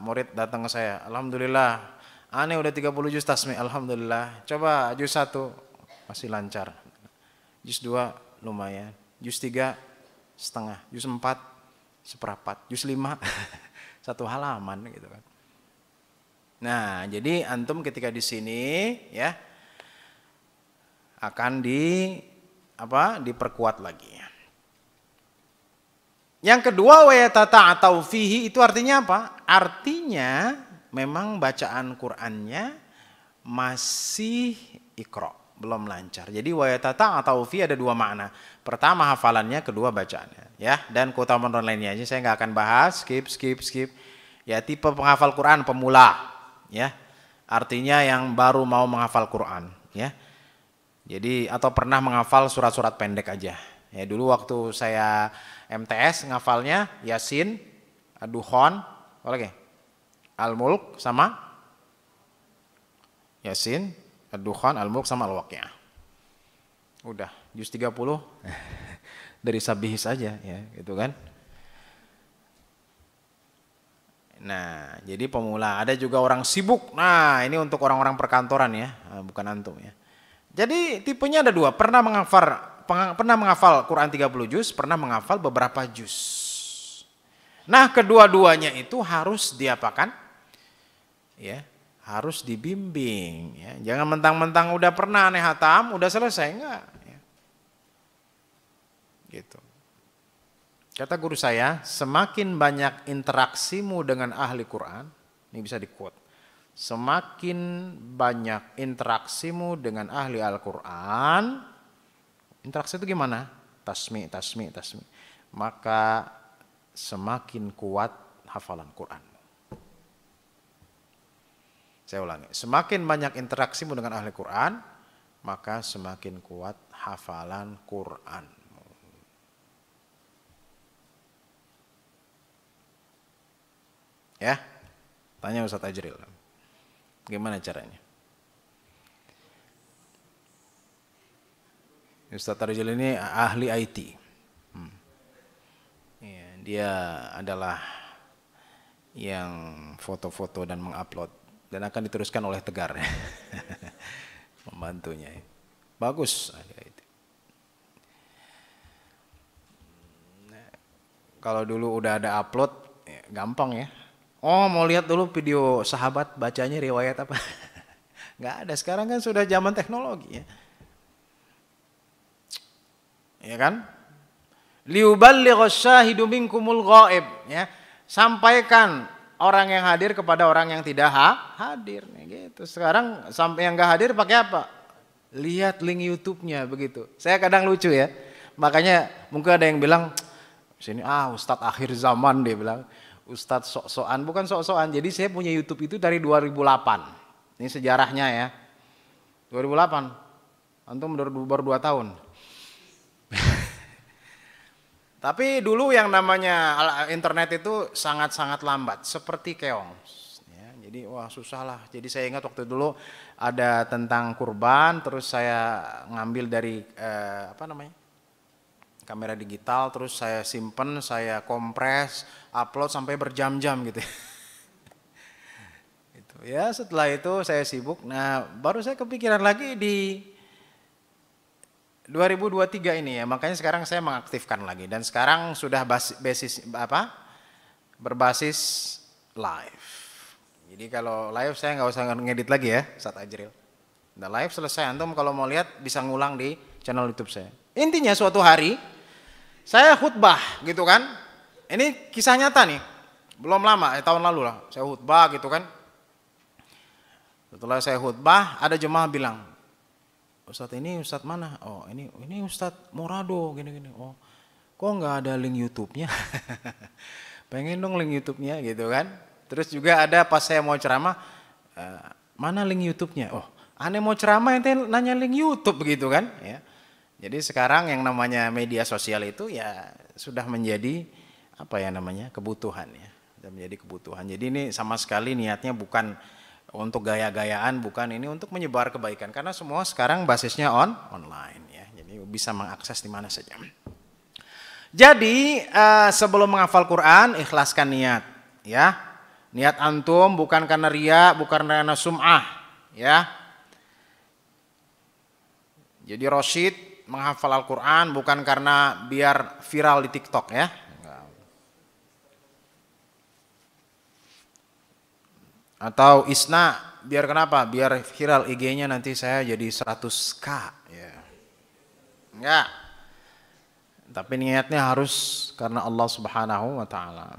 murid datang ke saya, alhamdulillah, aneh udah 30 juz tasmi, alhamdulillah. Coba juz 1 masih lancar, juz 2 lumayan, juz 3 setengah, juz 4 seperempat, juz 5 satu halaman gitu kan. Nah, jadi antum ketika di sini ya akan diperkuat lagi. Yang kedua wa yatata'ta'u fihi itu artinya apa? Artinya memang bacaan Qur'annya masih iqra, belum lancar. Jadi wa yatata'ta'u fihi ada dua makna. Pertama hafalannya, kedua bacaannya, ya. Dan keutamaan lainnya aja saya nggak akan bahas, skip. Ya, tipe penghafal Qur'an pemula, ya. Artinya yang baru mau menghafal Qur'an, ya. Jadi atau pernah menghafal surat-surat pendek aja. Ya, dulu waktu saya MTS ngafalnya Yasin, Ad-Dukhan, apa lagi? Al-Mulk sama Yasin, Ad-Dukhan, Al-Mulk sama Al-Waqi'ah. Udah, juz 30 dari Sabih saja ya, gitu kan. Nah, jadi pemula, ada juga orang sibuk. Nah, ini untuk orang-orang perkantoran ya, bukan antum ya. Jadi tipenya ada dua, pernah menghafal Quran 30 juz, pernah menghafal beberapa juz. Nah, kedua-duanya itu harus diapakan? Ya, harus dibimbing ya. Jangan mentang-mentang udah pernah aneh hatam, udah selesai enggak ya. Gitu. Kata guru saya, semakin banyak interaksimu dengan ahli Quran, ini bisa di-quote. Semakin banyak interaksimu dengan ahli Al-Quran, interaksi itu gimana? Tasmi. Maka semakin kuat hafalan Quran. Saya ulangi, semakin banyak interaksimu dengan ahli Quran, maka semakin kuat hafalan Quran. Ya, tanya Ustaz Ajril. Gimana caranya? Ustaz Ajril ini ahli IT. Ya, dia adalah yang foto-foto dan mengupload dan akan diteruskan oleh Tegar. Membantunya. Bagus ahli IT. Nah, kalau dulu udah ada upload, ya, gampang ya. Oh, mau lihat dulu video sahabat bacanya riwayat apa? Nggak ada, sekarang kan sudah zaman teknologi ya. Ya kan? Liuballighash syahidu minkumul ghaib ya. Sampaikan orang yang hadir kepada orang yang tidak hadir nih gitu. Sekarang sampai yang nggak hadir pakai apa? Lihat link YouTube-nya begitu. Saya kadang lucu ya. Makanya mungkin ada yang bilang sini Ustadz akhir zaman, dia bilang. Ustadz sok-sokan, bukan sok-sokan. Jadi saya punya YouTube itu dari 2008. Ini sejarahnya ya. 2008. Antum baru 2 tahun. Tapi dulu yang namanya internet itu sangat-sangat lambat, seperti keong. Ya, jadi wah susah lah. Jadi saya ingat waktu dulu ada tentang kurban, terus saya ngambil dari kamera digital, terus saya simpen, saya kompres, upload sampai berjam-jam gitu. Itu ya, setelah itu saya sibuk. Nah, baru saya kepikiran lagi di 2023 ini ya, makanya sekarang saya mengaktifkan lagi dan sekarang sudah berbasis live. Jadi kalau live saya nggak usah ngedit lagi ya, Ustadz Ajril. Nah, live selesai, antum kalau mau lihat bisa ngulang di channel YouTube saya. Intinya suatu hari saya khutbah gitu kan. Ini kisah nyata nih. Belum lama, tahun lalu lah. Saya khutbah gitu kan. Setelah saya khutbah, ada jemaah bilang, Ustadz ini Ustadz mana? Oh ini Ustadz Morado gini-gini. Oh kok nggak ada link YouTube-nya? Pengen dong link YouTube-nya gitu kan. Terus juga ada pas saya mau ceramah, mana link YouTube-nya? Oh aneh mau ceramah ente nanya link YouTube begitu kan? Ya. Jadi sekarang yang namanya media sosial itu ya sudah menjadi kebutuhan ya, sudah menjadi kebutuhan. Jadi ini sama sekali niatnya bukan untuk gaya-gayaan, bukan, ini untuk menyebar kebaikan karena semua sekarang basisnya online ya. Jadi bisa mengakses di mana saja. Jadi sebelum menghafal Quran ikhlaskan niat ya. Niat antum bukan karena riya, bukan karena sum'ah ya. Jadi Rosyid menghafal Al-Quran bukan karena biar viral di TikTok ya. Atau Isna biar kenapa? Biar viral IG-nya nanti saya jadi 100k ya. Enggak. Tapi niatnya harus karena Allah Subhanahu wa taala.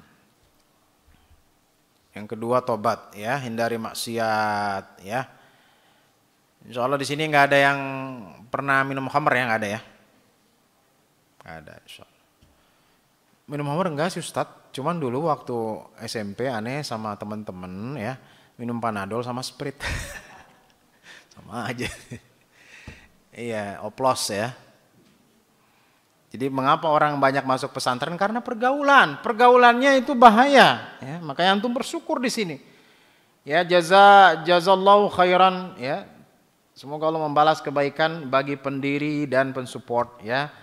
Yang kedua tobat ya, hindari maksiat ya. Insya Allah di sini nggak ada yang pernah minum khamr ya, nggak ada ya? Nggak ada, insya Allah. Minum khamr enggak sih Ustadz? Cuman dulu waktu SMP aneh sama teman-teman ya, minum Panadol sama Sprite. Sama aja. Iya, oplos ya. Jadi mengapa orang banyak masuk pesantren? Karena pergaulan. Pergaulannya itu bahaya. Ya, makanya antum bersyukur di sini. Ya, jazallahu khairan ya. Semoga Allah membalas kebaikan bagi pendiri dan pensupport ya.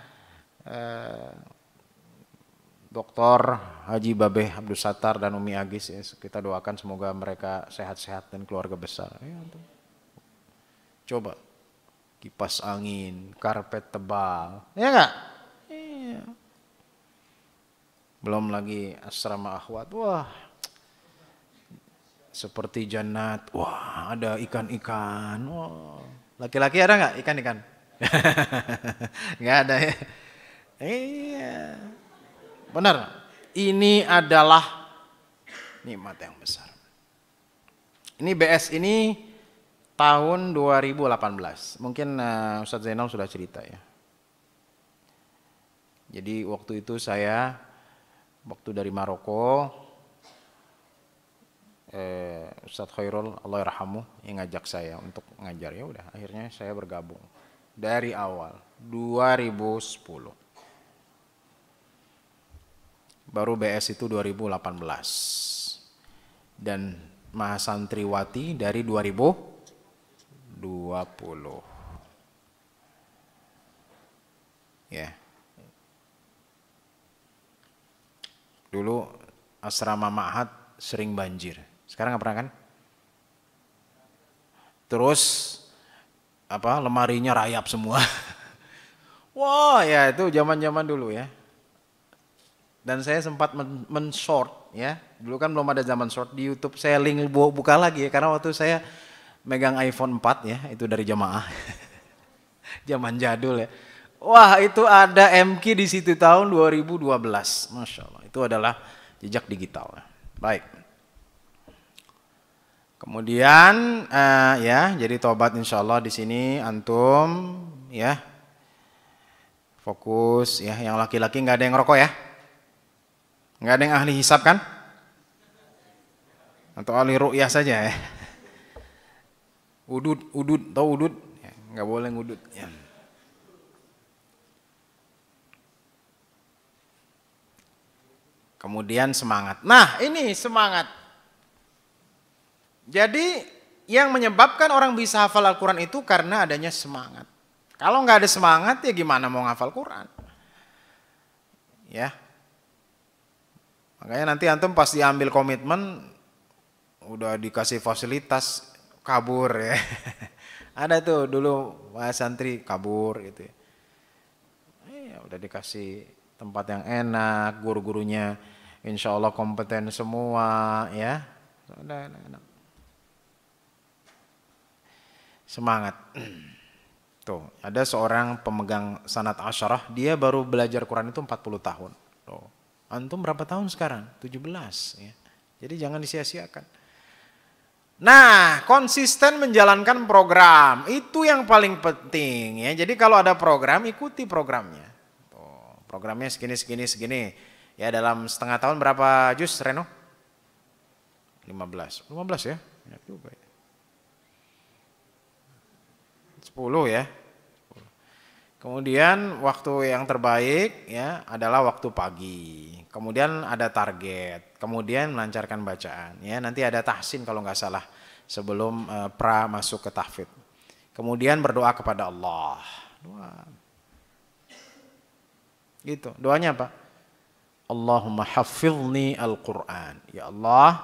Dr. Haji Babeh Abdul Sattar dan Umi Agis ya. Kita doakan semoga mereka sehat-sehat dan keluarga besar. Ya, coba kipas angin, karpet tebal, ya enggak? Iya. Belum lagi asrama akhwat, wah seperti jannat, wah ada ikan-ikan, wah laki-laki ada nggak ikan-ikan? Nggak ada ya? Iya, benar. Ini adalah nikmat yang besar. Ini BS ini tahun 2018. Mungkin Ustadz Zainal sudah cerita ya. Jadi waktu itu saya dari Maroko, Ustadz Khairul Allah yarhamu yang ngajak saya untuk ngajar, ya udah akhirnya saya bergabung dari awal 2010. Baru BS itu 2018 dan Mahasantriwati dari 2020 ya. Dulu asrama Ma'had sering banjir, sekarang nggak pernah kan? Terus lemarinya rayap semua. Wah ya itu zaman-zaman dulu ya. Dan saya sempat men-short ya. Dulu kan belum ada zaman short, di YouTube saya link buka lagi ya, karena waktu saya megang iPhone 4 ya, itu dari jamaah. Zaman jadul ya. Wah itu ada MQ di situ tahun 2012. Masya Allah, itu adalah jejak digital. Baik. Kemudian ya, jadi tobat insyaallah di sini antum ya. Fokus ya, yang laki-laki nggak ada yang ngerokok ya? Nggak ada yang ahli hisab kan? Atau ahli ru'yah saja ya? Udud, tahu udud? Ya, nggak boleh ngudud ya. Kemudian semangat. Nah, ini semangat. Jadi yang menyebabkan orang bisa hafal Al-Quran itu karena adanya semangat. Kalau nggak ada semangat ya gimana mau ngafal Quran? Ya. Makanya nanti antum pas diambil komitmen udah dikasih fasilitas kabur ya. Ada tuh dulu santri kabur gitu ya. Udah dikasih tempat yang enak, guru-gurunya insya Allah kompeten semua ya. Udah enak. Semangat. Tuh, ada seorang pemegang sanad asyarah, dia baru belajar Quran itu 40 tahun. Tuh. Antum berapa tahun sekarang? 17 ya. Jadi jangan disia-siakan. Nah, konsisten menjalankan program, itu yang paling penting ya. Jadi kalau ada program, ikuti programnya. Tuh, programnya segini. Ya dalam setengah tahun berapa juz, Reno? 15 ya? Banyak juga ya. 10 ya. Kemudian waktu yang terbaik ya adalah waktu pagi. Kemudian ada target. Kemudian melancarkan bacaan. Ya nanti ada tahsin kalau nggak salah sebelum pra masuk ke tahfidz. Kemudian berdoa kepada Allah. Doa. Gitu. Doanya apa? Allahumma hafidhni al-Quran. Ya Allah,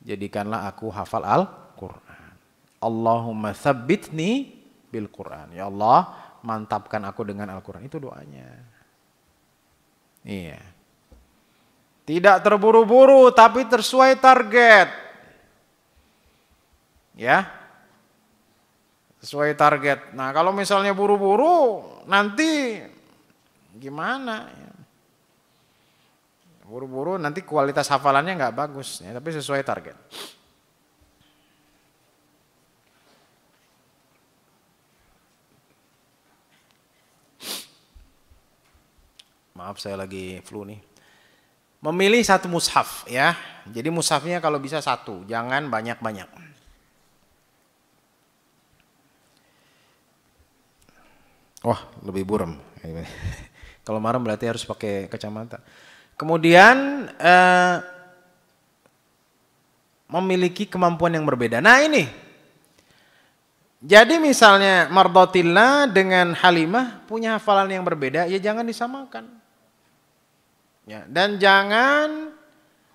jadikanlah aku hafal Al-Quran. Allahumma tsabbitni bil Quran. Ya Allah, mantapkan aku dengan Al-Quran. Itu doanya. Iya. Tidak terburu-buru tapi sesuai target. Ya. Sesuai target. Nah, kalau misalnya buru-buru nanti gimana ya? Buru-buru nanti kualitas hafalannya nggak bagus ya, tapi sesuai target. Maaf saya lagi flu nih. Memilih satu mushaf ya. Jadi mushafnya kalau bisa satu, jangan banyak-banyak. Wah, lebih buram. Kalau marem berarti harus pakai kacamata. Kemudian memiliki kemampuan yang berbeda. Nah ini. Jadi misalnya Mardotillah dengan Halimah punya hafalan yang berbeda, ya jangan disamakan. Ya, dan jangan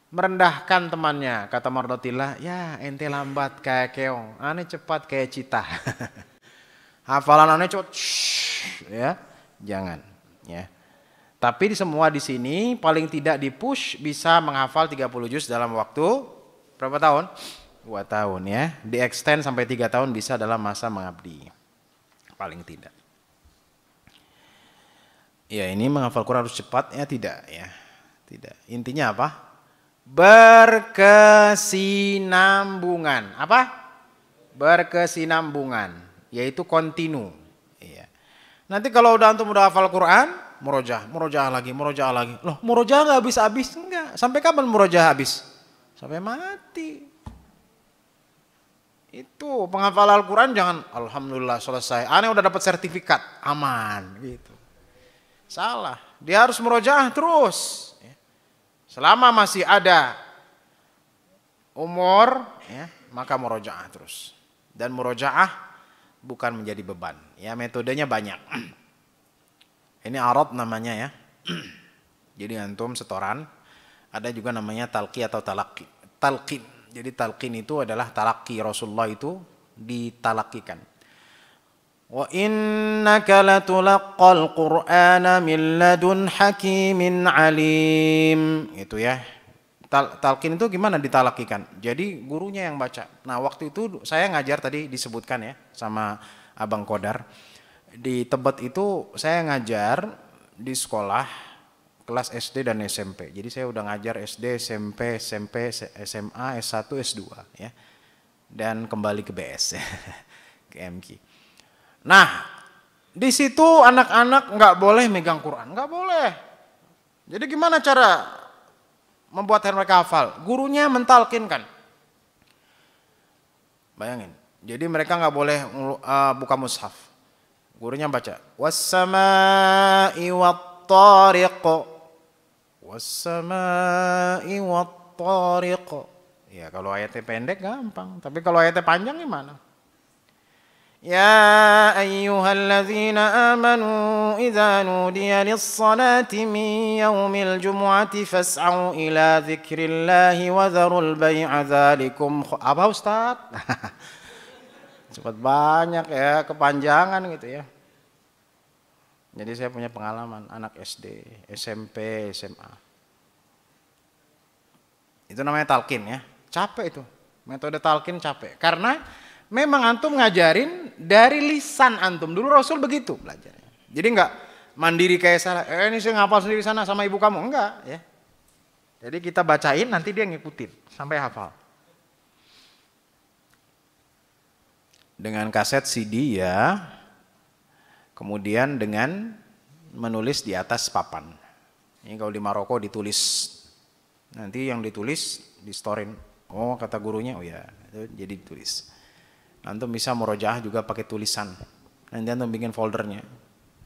merendahkan temannya. Kata Mardotillah, ya ente lambat kayak keong, aneh cepat kayak cita. Hafalan aneh cepat, ya jangan. Ya. Tapi semua di sini paling tidak di push bisa menghafal 30 juz dalam waktu berapa tahun? 2 tahun ya. Di extend sampai 3 tahun bisa dalam masa mengabdi. Paling tidak. Ya ini menghafal Quran harus cepat ya tidak ya. Tidak. Intinya apa? Berkesinambungan. Apa? Berkesinambungan. Yaitu kontinu. Ya. Nanti kalau antum udah hafal Quran, murojaah lagi. Loh, murojaah nggak habis-habis? Enggak. Sampai kapan murojaah habis? Sampai mati. Itu penghafal Al-Quran jangan alhamdulillah selesai. Aneh udah dapat sertifikat, aman gitu. Salah. Dia harus murojaah terus. Selama masih ada umur, ya, maka murojaah terus. Dan murojaah bukan menjadi beban. Ya, metodenya banyak. Ini arad namanya ya. Jadi antum setoran. Ada juga namanya talqi atau talaqi. Talqin. Jadi talqin itu adalah talaqi Rasulullah itu ditalakikan. Wa innaka latulaqqal Qur'ana min ladun hakimin alim. Itu ya. Talqin itu gimana ditalakikan? Jadi gurunya yang baca. Nah, waktu itu saya ngajar tadi disebutkan ya sama Abang Kodar. Di Tebet itu saya ngajar di sekolah kelas SD dan SMP. Jadi saya udah ngajar SD, SMP, SMA, S1, S2 ya. dan kembali ke BS ke MQ. Nah, di situ anak-anak nggak boleh megang Quran, nggak boleh. Jadi gimana cara membuat mereka hafal? Gurunya mentalkinkan. Bayangin. Jadi mereka nggak boleh buka mushaf. Gurunya baca was-samaa'i wat-tariq. Was-samaa'i wat-tariq. Ya kalau ayatnya pendek gampang, tapi kalau ayatnya panjang gimana? Ya ayyuhalladzina amanu idza nudiya lis-salati min yaumil jumu'ati fas'au ila dzikrillahi wa dzarul bai'a dzalikum. Apa Ustaz? Cepat banyak ya, kepanjangan gitu ya. Jadi saya punya pengalaman anak SD, SMP, SMA. Itu namanya talqin ya. Capek itu. Metode talqin capek. Karena memang antum ngajarin dari lisan antum. Dulu Rasul begitu belajarnya. Jadi enggak mandiri kayak salah. Ini saya ngapal sendiri sana sama ibu kamu. Enggak ya. Jadi kita bacain nanti dia ngikutin sampai hafal. Dengan kaset CD ya, kemudian dengan menulis di atas papan. Ini kalau di Maroko ditulis, nanti yang ditulis di storin. Oh kata gurunya, oh ya, itu jadi ditulis. Antum bisa murojaah juga pakai tulisan. Nanti antum bikin foldernya.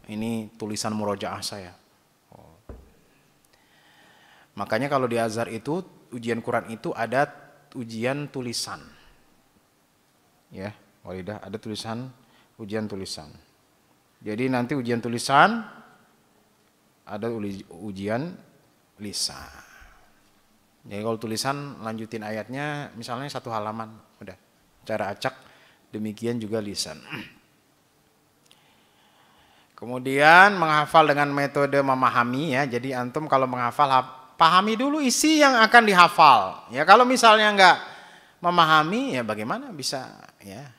Ini tulisan murojaah saya. Oh. Makanya kalau di Azhar itu ujian Quran itu ada ujian tulisan. Ya. Walidah ada tulisan ujian tulisan. Jadi nanti ujian tulisan ada ujian lisan. Jadi kalau tulisan lanjutin ayatnya misalnya 1 halaman, udah. Cara acak demikian juga lisan. Kemudian menghafal dengan metode memahami ya. Jadi antum kalau menghafal pahami dulu isi yang akan dihafal. Ya kalau misalnya enggak memahami ya bagaimana bisa ya.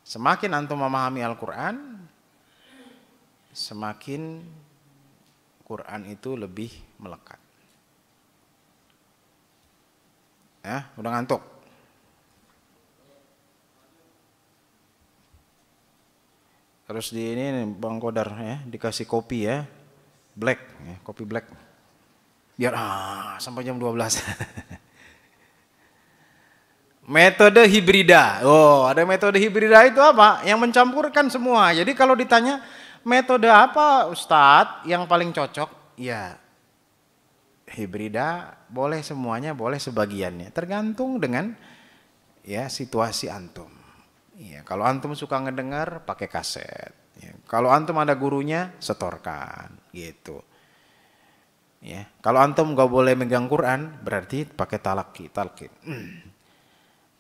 Semakin antum memahami Al-Quran, semakin Quran itu lebih melekat. Ya, udah ngantuk? Terus di ini Bang Kodar ya, dikasih kopi ya, black, ya, kopi black. Biar sampai jam 12. Metode hibrida. Oh, ada metode hibrida itu apa? Yang mencampurkan semua. Jadi kalau ditanya metode apa Ustadz yang paling cocok? Ya hibrida boleh semuanya, boleh sebagiannya. Tergantung dengan ya situasi antum. Ya, kalau antum suka ngedengar pakai kaset. Ya, kalau antum ada gurunya setorkan gitu. Ya, kalau antum nggak boleh megang Quran berarti pakai talqin.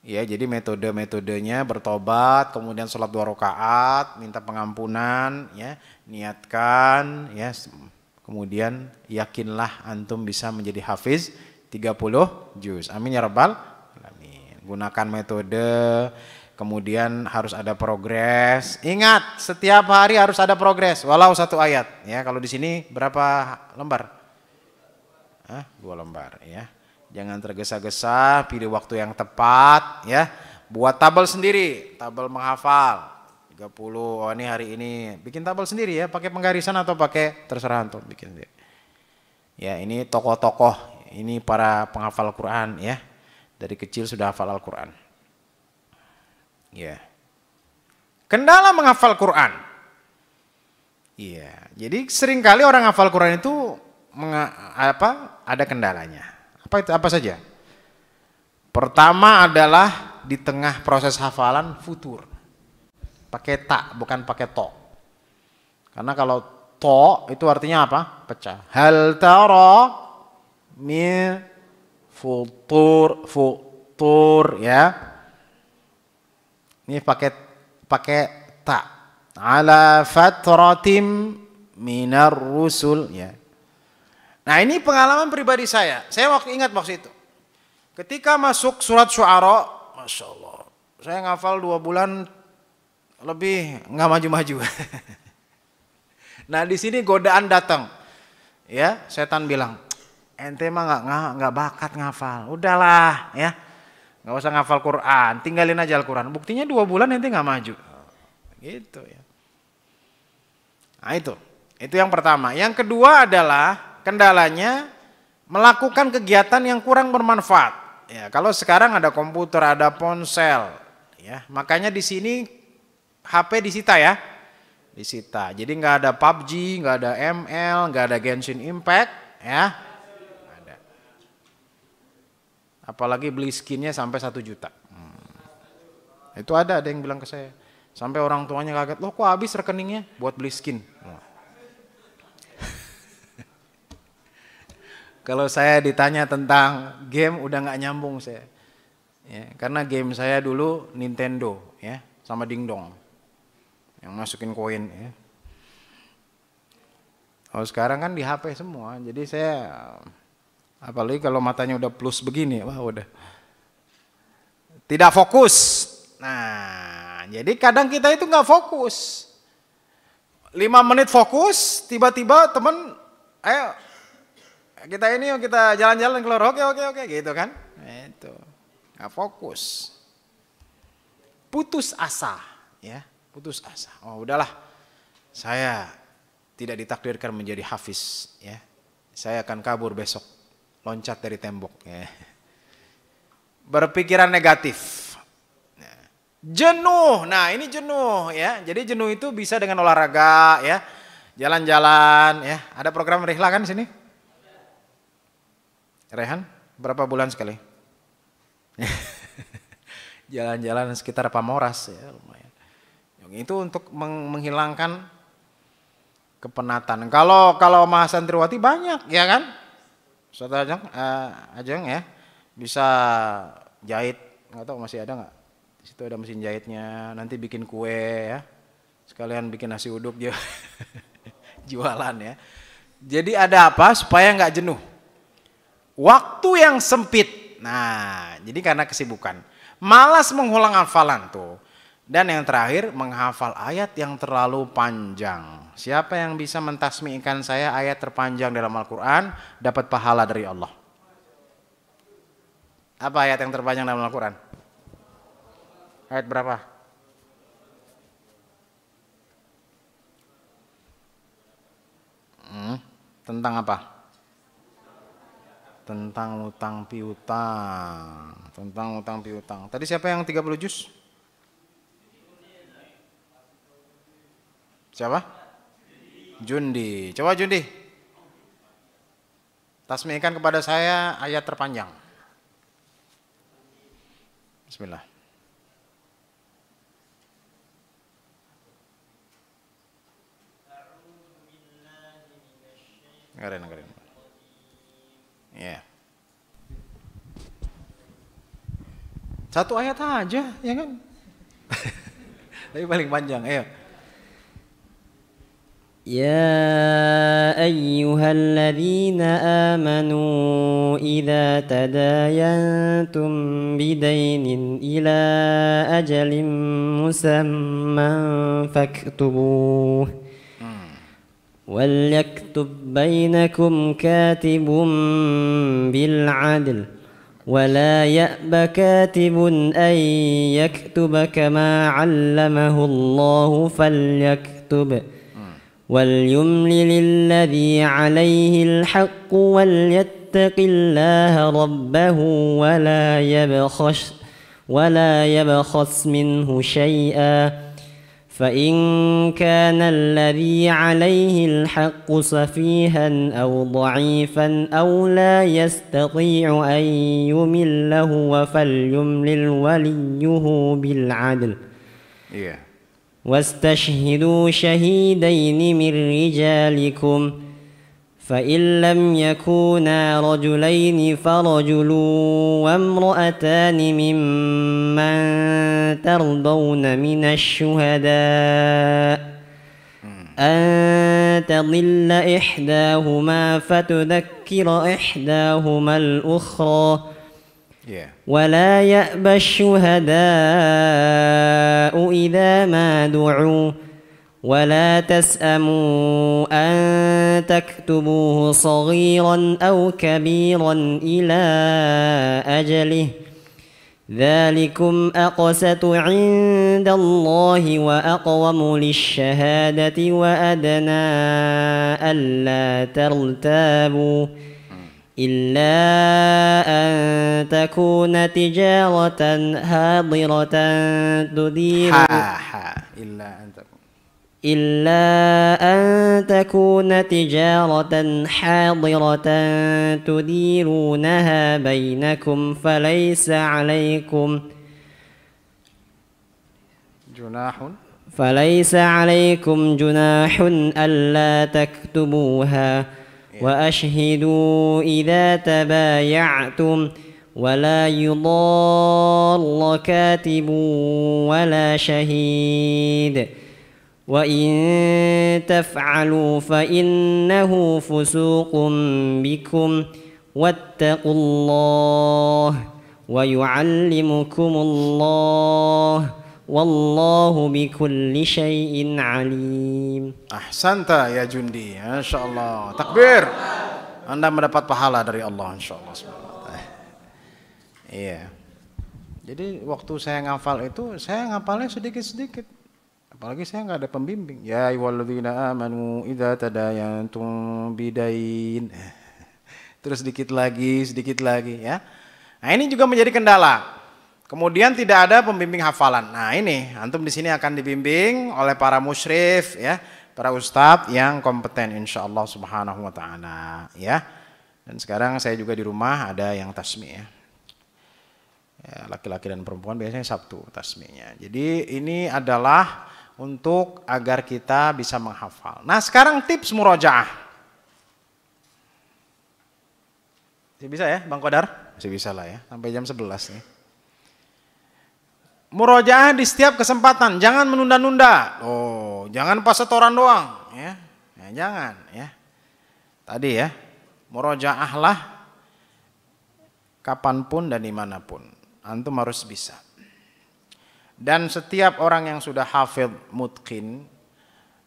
Ya, jadi metodenya bertobat, kemudian sholat 2 rakaat, minta pengampunan, ya, niatkan, ya, kemudian yakinlah antum bisa menjadi hafiz 30 juz. Amin ya rabbal alamin. Gunakan metode, kemudian harus ada progres. Ingat, setiap hari harus ada progres, walau 1 ayat. Ya, kalau di sini berapa lembar? 2 lembar, ya. Jangan tergesa-gesa, pilih waktu yang tepat ya. Buat tabel sendiri, tabel menghafal 30. Oh ini hari ini bikin tabel sendiri ya, pakai penggarisan atau pakai terserah antum bikin sendiri. Ya, ini tokoh-tokoh, ini para penghafal Quran ya. Dari kecil sudah hafal Al-Quran. Ya. Kendala menghafal Quran. Iya, jadi seringkali orang hafal Quran itu ada kendalanya. Apa itu? Apa saja? Pertama adalah di tengah proses hafalan futur. Pakai ta, bukan pakai to. Karena kalau to itu artinya apa? Pecah. Hal tara mi futur ya. Ini pakai ta. Ala fatratim minar rusul ya. Nah ini pengalaman pribadi saya ingat waktu itu. Ketika masuk surat Syu'ara, Masya Allah, saya ngafal 2 bulan lebih nggak maju-maju. Nah di sini godaan datang, ya setan bilang, ente mah nggak bakat ngafal, udahlah ya, nggak usah ngafal Quran, tinggalin aja Al-Quran. Buktinya 2 bulan nanti nggak maju. Gitu ya. Nah itu yang pertama. Yang kedua adalah kendalanya melakukan kegiatan yang kurang bermanfaat. Ya, kalau sekarang ada komputer, ada ponsel, ya, makanya di sini HP disita ya, disita. Jadi nggak ada PUBG, nggak ada ML, nggak ada Genshin Impact, ya. Ada. Apalagi beli skinnya sampai 1 juta. Itu ada yang bilang ke saya. Sampai orang tuanya kaget, loh kok habis rekeningnya buat beli skin. Kalau saya ditanya tentang game udah nggak nyambung saya, ya, karena game saya dulu Nintendo, ya, sama dingdong, yang masukin koin. Ya. Oh sekarang kan di HP semua, jadi saya apalagi kalau matanya udah plus begini, wah udah tidak fokus. Nah, jadi kadang kita itu nggak fokus. 5 menit fokus, tiba-tiba temen, ayo. Kita ini yuk kita jalan-jalan keluar, oke gitu kan, itu nggak fokus, putus asa, ya putus asa. Oh udahlah, saya tidak ditakdirkan menjadi hafiz, ya saya akan kabur besok, loncat dari tembok, ya. Berpikiran negatif, jenuh. Nah ini jenuh, ya. Jadi jenuh itu bisa dengan olahraga, ya, jalan-jalan, ya. Ada program Rihla kan di sini? Rehan, berapa bulan sekali? Jalan-jalan sekitar Pamoras, ya lumayan. Itu untuk menghilangkan kepenatan. Kalau Mas Santriwati banyak, ya kan? Ustaz Ajeng ya, bisa jahit, nggak tahu masih ada nggak? Di situ ada mesin jahitnya. Nanti bikin kue, ya. Sekalian bikin nasi uduk jualan, ya. Jadi ada apa supaya nggak jenuh? Waktu yang sempit. Nah, jadi karena kesibukan. Malas mengulang hafalan tuh. Dan yang terakhir, menghafal ayat yang terlalu panjang. Siapa yang bisa mentasmi'kan saya ayat terpanjang dalam Al-Quran, dapat pahala dari Allah. Apa ayat yang terpanjang dalam Al-Quran? Ayat berapa? Tentang apa? Tentang utang piutang. Tentang utang piutang. Tadi siapa yang 30 juz? Siapa? Jundi. Coba Jundi. Tasmi'kan kepada saya ayat terpanjang. Bismillah. Ngaren. Ya. Satu ayat aja, ya kan? Tapi paling panjang, ayo. يا أيها الذين آمنوا إذا تداينتم بدين إلى أجل مسمى فاكتبوه وليكتب بينكم كاتب بالعدل ولا يأب كاتب أن يكتب كما علمه الله فليكتب وليملل الذي عليه الحق وليتق الله ربه ولا يبخس منه شيئا فإن كان الذي عليه الحق سفيها أو ضعيفا أو لا يستطيع أن يمل هو فليملل وليه بالعدل واستشهدوا شهيدين من رجالكم فإن لم يكونا رجلين فرجل وامرأتان ممن ترضون من الشهداء أن تضل إحداهما فتذكر إحداهما الأخرى ولا يأبى الشهداء إذا ما دعوا ولا تسأموا أن تكتبوه صغيرا أو كبيرا إلى أجله ذلكم أقسط عند الله وأقوم للشهادة وأدنى ألا ترتابوا إلا أن تكون تجارة حاضرة إلا أن تكون تجارة حاضرة تديرونها بينكم فليس عليكم جناح ألا تكتبوها وأشهدوا إذا تبايعتم ولا يضار كاتب ولا شهيد وإن تفعلوا فإنه فسوق بكم واتقوا الله ويعلمكم الله والله بكل شيء عليم. Ahsanta ya Jundi, Masya Allah. Takbir. Anda mendapat pahala dari Allah, Insya Allah. Iya. Jadi waktu saya ngafal itu, saya ngafalnya sedikit-sedikit. Apalagi saya nggak ada pembimbing. Ya ayyuhalladzina amanu idza tadayantum bidain. Terus sedikit lagi ya. Nah, ini juga menjadi kendala. Kemudian tidak ada pembimbing hafalan. Nah, ini antum di sini akan dibimbing oleh para musyrif ya, para ustadz yang kompeten insyaallah subhanahu wa taala ya. Dan sekarang saya juga di rumah ada yang tasmi ya. Laki-laki dan perempuan biasanya Sabtu tasminya. Jadi ini adalah untuk agar kita bisa menghafal. Nah, sekarang tips murojaah. Masih bisa ya, Bang Kodar? Masih bisa lah ya, sampai jam 11 nih. Murojaah di setiap kesempatan, jangan menunda-nunda. Oh, jangan pas setoran doang, ya. Ya jangan, ya. Tadi ya, murojaahlah kapanpun dan dimanapun. Antum harus bisa. Dan setiap orang yang sudah hafidh mutqin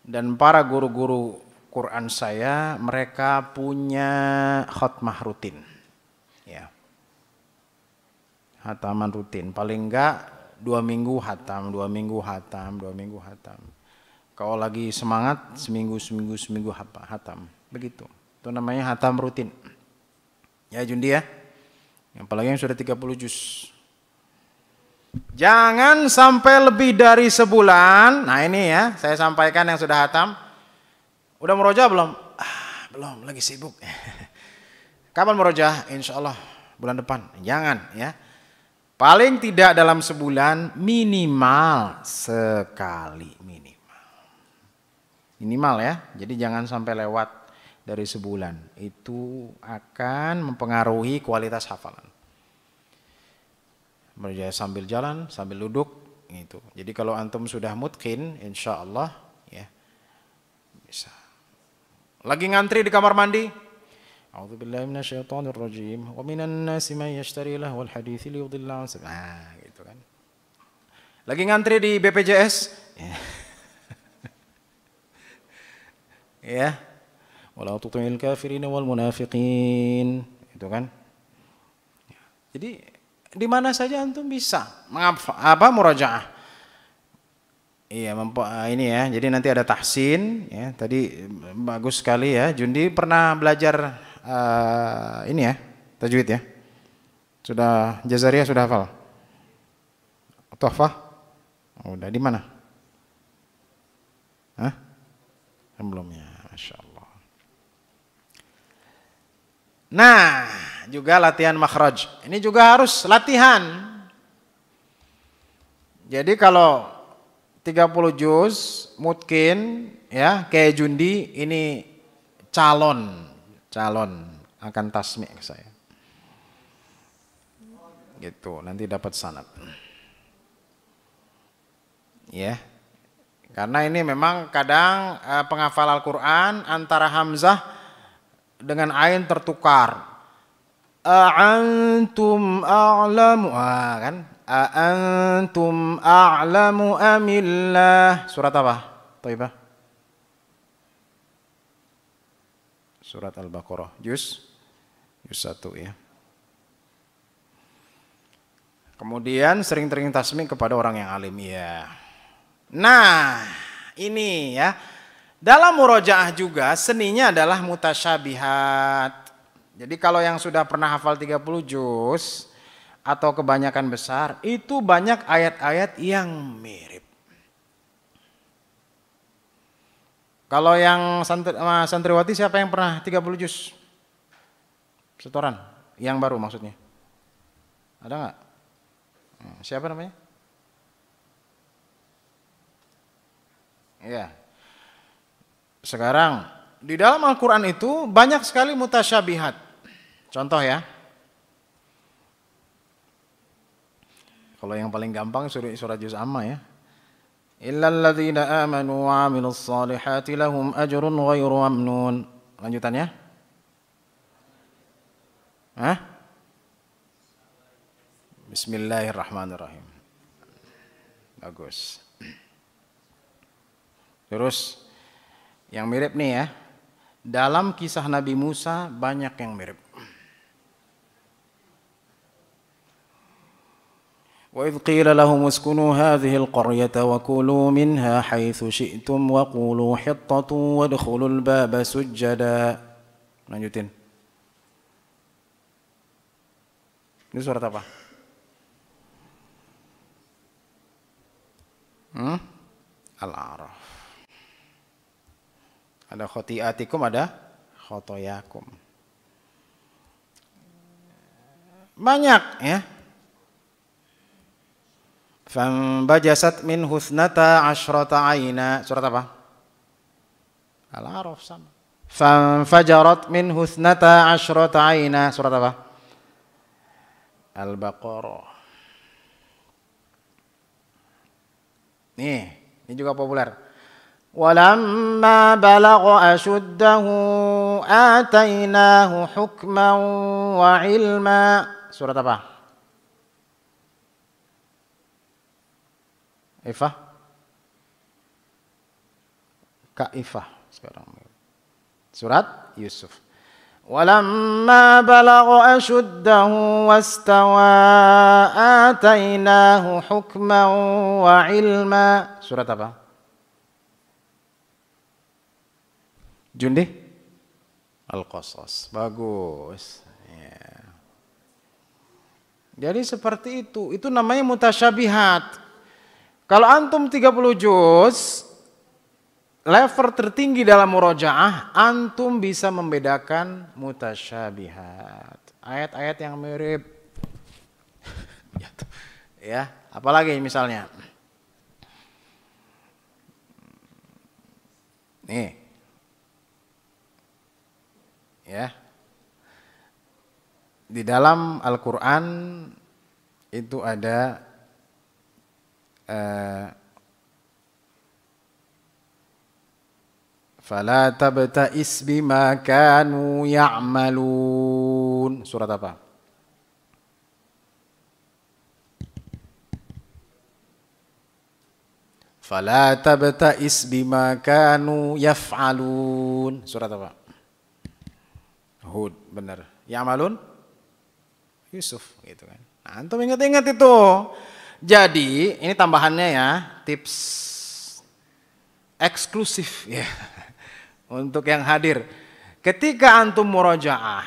dan para guru-guru Quran saya, mereka punya khatmah rutin. Ya. Hataman rutin, paling enggak 2 minggu hatam, 2 minggu hatam, 2 minggu hatam. Kalau lagi semangat, seminggu hatam. Begitu. Itu namanya hatam rutin. Ya Jundi ya. Apalagi yang sudah 30 juz. Jangan sampai lebih dari sebulan. Nah ini ya, saya sampaikan yang sudah hatam. Udah murojaah belum? Belum, lagi sibuk. Kapan murojaah? Insya Allah bulan depan. Jangan ya. Paling tidak dalam sebulan, minimal sekali, minimal ya. Jadi jangan sampai lewat dari sebulan. Itu akan mempengaruhi kualitas hafalan. Murojaah sambil jalan, sambil duduk, gitu. Jadi kalau antum sudah mutqin, insya Allah ya bisa. Lagi ngantri di kamar mandi. A'udzubillahi minasyaitonir rajim. Wa minan nasi may yashtari lahwal hadithi liyudilla an sabil. Nah, gitu kan. Lagi ngantri di BPJS. Ya. Wala tuti'il kafirin wal munafiqin. Itu kan. Jadi di mana saja antum bisa murojaah. Iya, ini ya. Jadi nanti ada tahsin ya. Tadi bagus sekali ya. Jundi pernah belajar ini ya, tajwid ya. Sudah Jazariyah sudah hafal? Tuhfah? Udah di mana? Hah? Belumnya, Masya Allah. Nah, juga latihan makhraj. Ini juga harus latihan. Jadi kalau 30 juz mungkin ya kayak Jundi ini calon akan tasmi' ke saya. Gitu, nanti dapat sanad. Ya. Karena ini memang kadang penghafal Al-Qur'an antara hamzah dengan ain tertukar. A'antum a'lamu, kan? A'antum a'lamu amillah. Surat apa? Thaibah. Surat Al-Baqarah, juz 1 ya. Kemudian sering-sering tasmi kepada orang yang alim, ya. Nah, ini ya. Dalam murojaah juga seninya adalah mutasyabihat. Jadi kalau yang sudah pernah hafal 30 juz atau kebanyakan besar, itu banyak ayat-ayat yang mirip. Kalau yang santriwati siapa yang pernah 30 juz? Setoran, yang baru maksudnya. Ada nggak? Siapa namanya? Iya. Sekarang di dalam Al-Quran itu banyak sekali mutasyabihat. Contoh ya. Kalau yang paling gampang surat juz amma ya. Illal ladzina amanu wa 'amilus shalihati lahum ajrun ghairu mamnun. Lanjutannya? Hah? Bismillahirrahmanirrahim. Bagus. Terus yang mirip nih ya. Dalam kisah Nabi Musa banyak yang mirip. Wa idh qila lahum uskunu hadhihi al-qaryata wa kulu minha haitsu syi'tum wa qulu hittatun wadkhulul baba sujjada. Lanjutin. Ini surat apa? Al-A'raf. Ada khotiatikum, ada khotoyakum. Banyak ya. Fambajasat min husnata asyrata aina. Surat apa? Al-A'raf sama. Fanfajarat min husnata asyrata aina. Surat apa? Al-Baqarah. Nih, ini juga populer. Walamma balagha ashuddahu atainahu hukman wa ilma. Surat apa? Ifah? Kak Ifah sekarang. Surat Yusuf. Walamma balagha ashuddahu wastawa atainahu hukman wa ilma. Surat apa? Jundi? Al-Qasas. Bagus. Ya. Jadi seperti itu. Itu namanya mutasyabihat. Kalau antum 30 juz, level tertinggi dalam murojaah, antum bisa membedakan mutasyabihat. Ayat-ayat yang mirip. Ya, apalagi misalnya. Nih. Ya. Di dalam Al-Qur'an itu ada fala tabta'is bima kanu ya'malun. Surat apa? Fala tabta'is bima kanu yaf'alun. Surat apa? Hud, benar. Ya'malun? Yusuf, gitu kan. Nah, antum ingat-ingat itu. Jadi, ini tambahannya ya, tips eksklusif ya untuk yang hadir. Ketika antum murojaah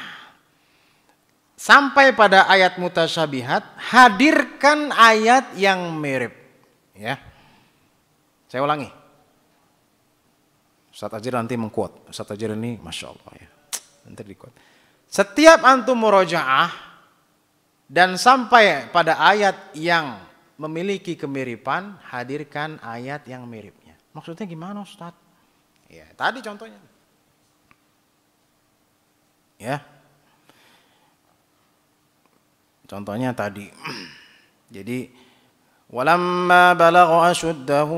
sampai pada ayat mutasyabihat, hadirkan ayat yang mirip. Ya, saya ulangi. Ustaz Ajir nanti mengquote. Ustaz Ajir ini, masya Allah ya, nanti di-quote. Setiap antum murojaah dan sampai pada ayat yang memiliki kemiripan, hadirkan ayat yang miripnya. Maksudnya gimana Ustaz? Ya, tadi contohnya. Ya. Contohnya tadi. Jadi, walamma balagha ashuddahu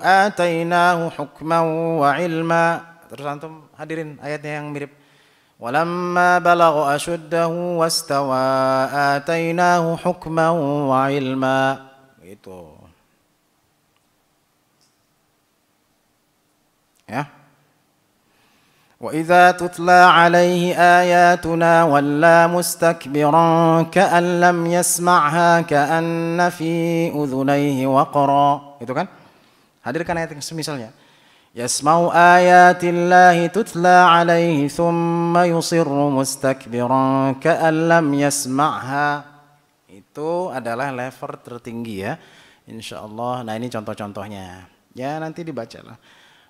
atainahu hukman wa ilma. Terus antum hadirin ayatnya yang mirip. Walamma balagha ashuddahu wastawa atainahu hukman wa ilma. Itu. Ya. وإذا تتلى عليه آياتنا ولى مستكبرا كأن لم يسمعها كأن في أذنيه وقرا. Itu kan? Hadirkan ayat yang semisalnya. Yasma'u ayatillahi tutla alaihi thumma yusirru mustakbiran ka'an lam yasma'ha. Itu adalah level tertinggi ya. Insyaallah. Nah, ini contoh-contohnya. Ya, nanti dibacalah.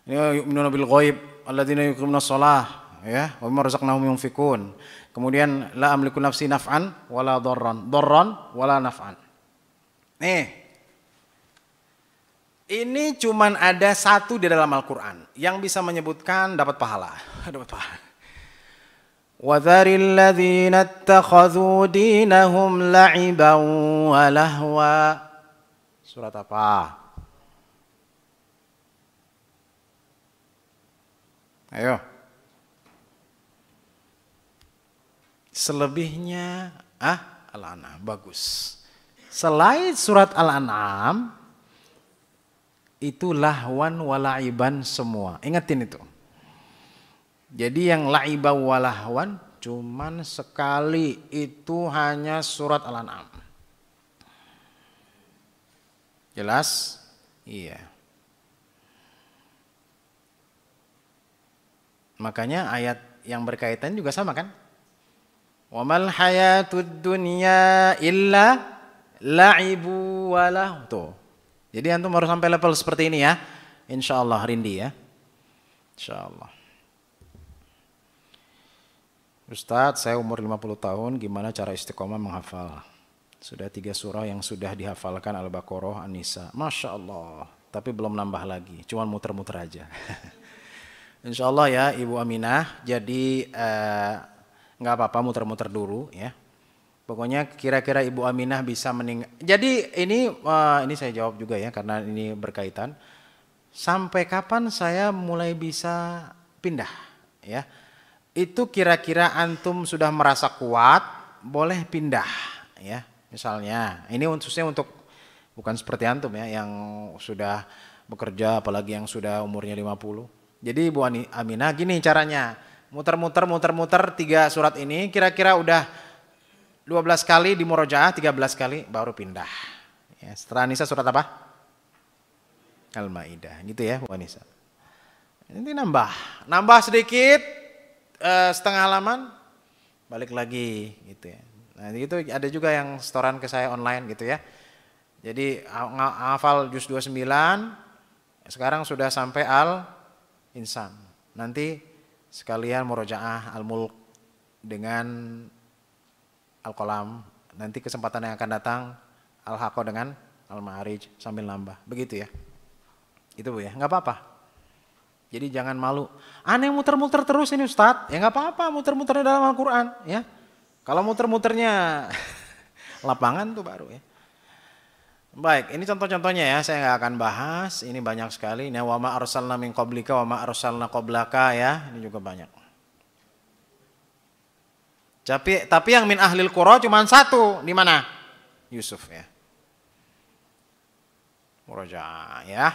Yu'minuna bil ghaib alladzina yuqimuna shalah ya wa mimma razaqnahum yunfikun. Kemudian la amliku nafsi naf'an wala dharran wala naf'an. Nih. Ini cuman ada satu di dalam Al-Qur'an yang bisa menyebutkan dapat pahala. Dapat pahala. Wa dzaril ladzina ittakhadhu dinahum la'iban wa lahwa. Surat apa? Ayo. Selebihnya Al-An'am bagus. Selain surat Al-An'am itu lahwan walaiban semua. Ingatin itu. Jadi yang laiba walahwan cuman sekali, itu hanya surat Al-An'am. Jelas? Iya. Makanya ayat yang berkaitan juga sama kan? Wa mal hayatud dunya illa la'ibu walah. Tuh. Jadi antum harus sampai level seperti ini ya. Insyaallah Rindi ya. Insyaallah. Ustadz, saya umur 50 tahun, gimana cara istiqomah menghafal? Sudah 3 surah yang sudah dihafalkan Al-Baqarah, An-Nisa. Masya Allah. Tapi belum nambah lagi, cuman muter-muter aja. Insya Allah ya Ibu Aminah, jadi nggak apa-apa muter-muter dulu ya. Pokoknya kira-kira Ibu Aminah bisa Jadi ini saya jawab juga ya karena ini berkaitan. Sampai kapan saya mulai bisa pindah ya? Itu kira-kira antum sudah merasa kuat, boleh pindah ya. Misalnya, ini khususnya untuk bukan seperti antum ya yang sudah bekerja apalagi yang sudah umurnya 50. Jadi Ibu Aminah gini caranya, muter-muter 3 surat ini kira-kira udah 12 kali di murojaah, 13 kali baru pindah. Ya, setelah Nisa surat apa? Al-Maidah, gitu ya Bu Anissa. Nanti nambah sedikit, setengah halaman, balik lagi gitu ya. Nah itu ada juga yang setoran ke saya online gitu ya. Jadi hafal juz 29, sekarang sudah sampai Al-Insan. Nanti sekalian murojaah Al-Mulk dengan Al-Qalam. Nanti kesempatan yang akan datang Al-Haqqah dengan Al-Ma'arij sambil nambah. Begitu ya. Itu Bu ya, nggak apa-apa. Jadi jangan malu. Aneh muter-muter terus ini Ustadz. Ya nggak apa-apa muter-muter dalam Al-Quran ya. Kalau muter-muternya lapangan tuh baru ya. Baik, ini contoh-contohnya ya, saya nggak akan bahas, ini banyak sekali. Ini wa ma arsalna min qablika wa ma arsalna qablaka ya, ini juga banyak. Tapi yang min ahlil qura cuma satu, di mana? Yusuf ya. Murojaah ya.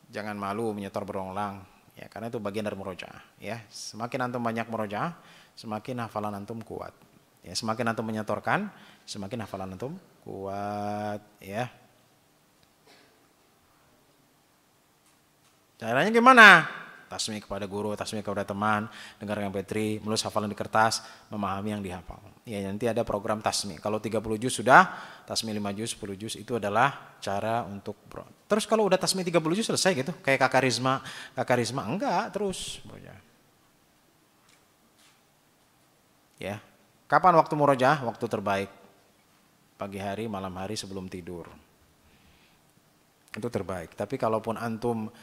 Jangan malu menyetor berulang ya, karena itu bagian dari murojaah ya. Semakin antum banyak murojaah, semakin hafalan antum kuat. Ya, semakin antum menyetorkan, semakin hafalan antum kuat ya. Caranya gimana? Tasmi kepada guru, tasmi kepada teman, dengarkan MP3, menulis hafalan di kertas, memahami yang dihafal. Ya, nanti ada program tasmi. Kalau 30 juz sudah, tasmi 5 juz, 10 juz itu adalah cara untuk terus kalau udah tasmi 30 juz selesai gitu. Kayak Kakak Rizma enggak, terus. Ya. Kapan waktu murojaah? Waktu terbaik. Pagi hari, malam hari sebelum tidur. Itu terbaik. Tapi kalaupun antum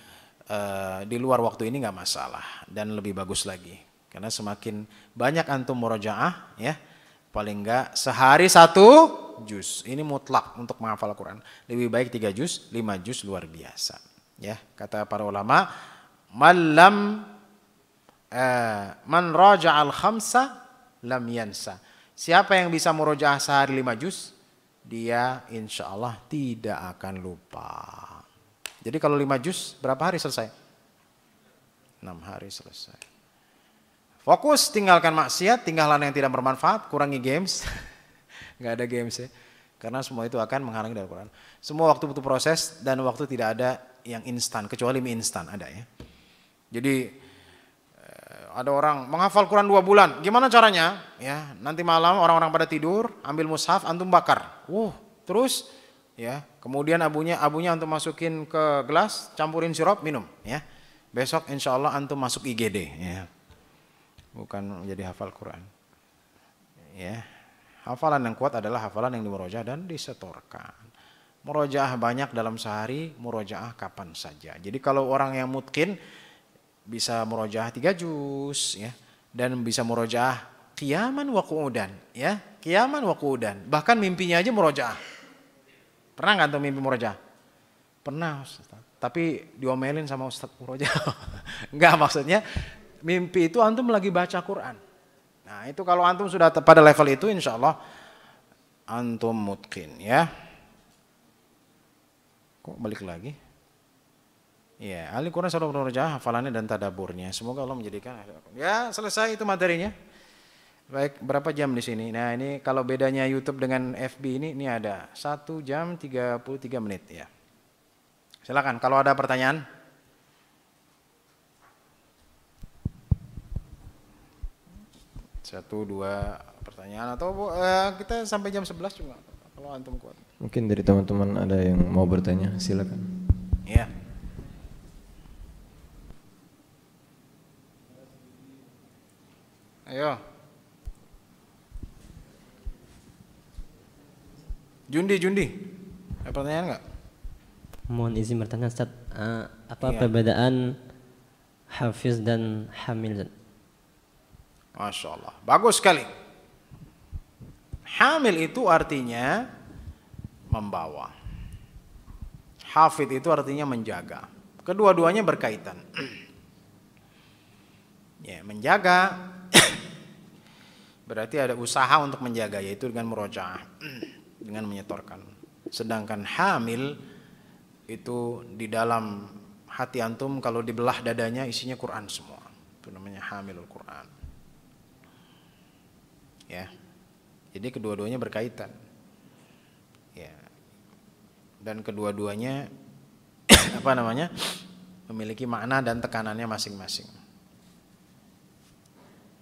di luar waktu ini nggak masalah dan lebih bagus lagi. Karena semakin banyak antum murojaah ya, paling nggak sehari 1 juz. Ini mutlak untuk menghafal Al-Quran. Lebih baik 3 juz, 5 juz luar biasa. Ya, kata para ulama, man raja'al khamsa lam yansa. Siapa yang bisa murojaah sehari 5 juz, dia insya Allah tidak akan lupa. Jadi kalau 5 juz berapa hari selesai? 6 hari selesai. Fokus, tinggalkan maksiat, tinggalkan yang tidak bermanfaat, kurangi games. Nggak ada games ya. Karena semua itu akan menghalangi dari Quran. Semua waktu butuh proses dan waktu tidak ada yang instan, kecuali mie instan ada ya. Jadi ada orang menghafal Quran 2 bulan. Gimana caranya? Ya, nanti malam orang-orang pada tidur, ambil mushaf, antum bakar. Terus ya, kemudian abunya antum masukin ke gelas, campurin sirup, minum ya. Besok insya Allah antum masuk IGD ya. Bukan menjadi hafal Quran. Ya. Hafalan yang kuat adalah hafalan yang dimurojaah dan disetorkan. Murojaah banyak dalam sehari, murojaah kapan saja. Jadi kalau orang yang mutqin bisa murojaah 3 juz ya, dan bisa murojaah qiyaman wa qu'udan ya, qiyaman wa qu'udan. Bahkan mimpinya aja murojaah. Pernah nggak antum mimpi murojaah? Pernah Ustaz. Tapi diomelin sama Ustaz murojaah. Enggak, maksudnya mimpi itu antum lagi baca Quran. Nah itu kalau antum sudah pada level itu insya Allah antum mutqin ya. Kok balik lagi? Ya, ahli Quran selalu murojaah hafalannya dan tadaburnya. Semoga Allah menjadikan. Ya selesai itu materinya. Baik, berapa jam di sini? Nah ini kalau bedanya YouTube dengan FB ini ada 1 jam 33 menit ya. Silakan kalau ada pertanyaan. Satu, 2 pertanyaan atau kita sampai jam 11 juga kalau antum kuat. Mungkin dari teman-teman ada yang mau bertanya, silakan. Ya. Ayo. Jundi. Ada pertanyaan enggak? Mohon izin bertanya Ustaz, apa perbedaan hafiz dan hamil? Masya Allah, bagus sekali. Hamil itu artinya membawa. Hafid itu artinya menjaga. Kedua-duanya berkaitan. Ya, menjaga berarti ada usaha untuk menjaga, yaitu dengan murojaah, dengan menyetorkan. Sedangkan hamil itu di dalam hati antum kalau dibelah dadanya isinya Quran semua. Itu namanya hamilul Quran. Ya. Jadi kedua-duanya berkaitan. Ya. Dan kedua-duanya memiliki makna dan tekanannya masing-masing.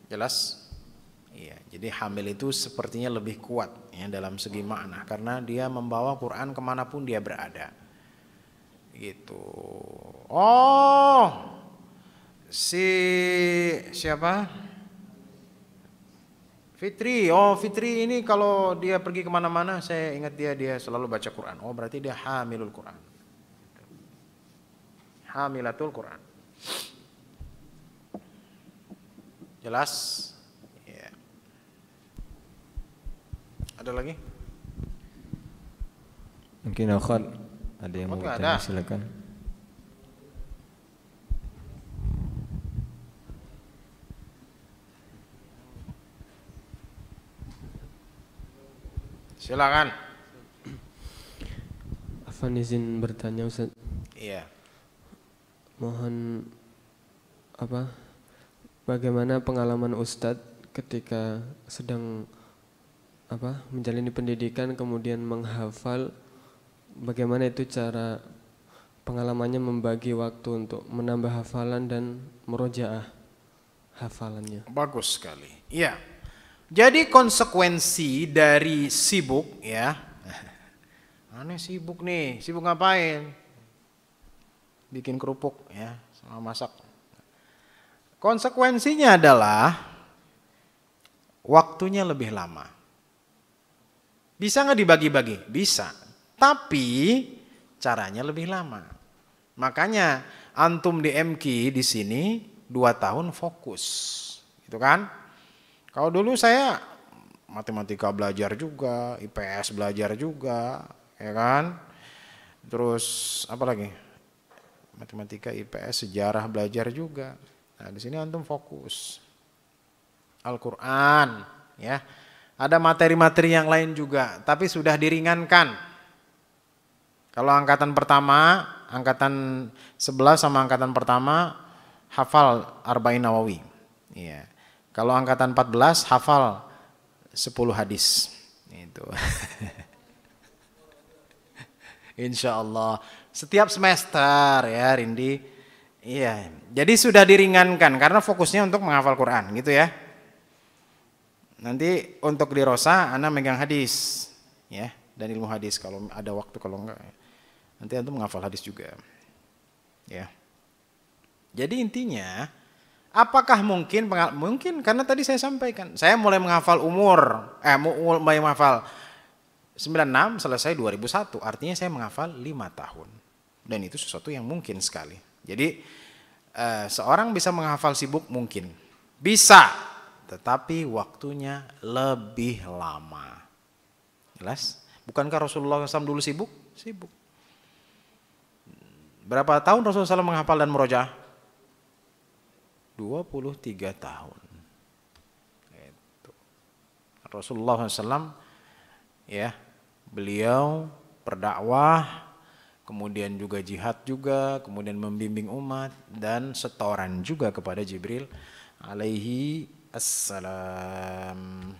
Jelas? Iya, jadi hamil itu sepertinya lebih kuat ya dalam segi makna karena dia membawa Quran kemanapun dia berada. Gitu. Oh, siapa? Fitri. Oh, Fitri ini kalau dia pergi kemana-mana saya ingat dia selalu baca Quran. Oh, berarti dia hamilul Quran. Hamilatul Quran. Jelas? Ya. Ada lagi? Mungkin akhwat ada yang mau bertanya, silakan. Silakan. Afan izin bertanya Ustaz. Iya. Mohon bagaimana pengalaman Ustadz ketika sedang menjalani pendidikan kemudian menghafal, bagaimana itu cara pengalamannya membagi waktu untuk menambah hafalan dan murojaah hafalannya. Bagus sekali. Iya. Jadi konsekuensi dari sibuk ya. Aneh sibuk nih, sibuk ngapain? Bikin kerupuk ya, sama masak. Konsekuensinya adalah waktunya lebih lama. Bisa nggak dibagi-bagi? Bisa. Tapi caranya lebih lama. Makanya antum di MQ di sini 2 tahun fokus. Gitu kan? Kalau dulu saya matematika belajar juga, IPS belajar juga, ya kan? Terus apa lagi? Matematika, IPS, sejarah belajar juga. Nah, di sini antum fokus. Al-Qur'an, ya. Ada materi-materi yang lain juga, tapi sudah diringankan. Kalau angkatan pertama, angkatan 11 sama angkatan pertama hafal Arba'in Nawawi. Iya. Kalau angkatan 14 hafal 10 hadis. Itu. Insya Allah. Setiap semester ya Rindi. Iya. Jadi sudah diringankan karena fokusnya untuk menghafal Quran gitu ya. Nanti untuk di Rosa Ana megang hadis ya dan ilmu hadis kalau ada waktu, kalau enggak nanti antum menghafal hadis juga. Ya. Jadi intinya apakah mungkin karena tadi saya sampaikan, saya mulai menghafal mulai menghafal 96 selesai 2001, artinya saya menghafal 5 tahun. Dan itu sesuatu yang mungkin sekali. Jadi seorang bisa menghafal sibuk mungkin. Bisa, tetapi waktunya lebih lama. Jelas? Bukankah Rasulullah SAW dulu sibuk? Sibuk. Berapa tahun Rasulullah SAW menghafal dan murojaah? 23 tahun. Itu. Rasulullah SAW ya, beliau berdakwah, kemudian juga jihad juga, kemudian membimbing umat dan setoran juga kepada Jibril alaihi assalam.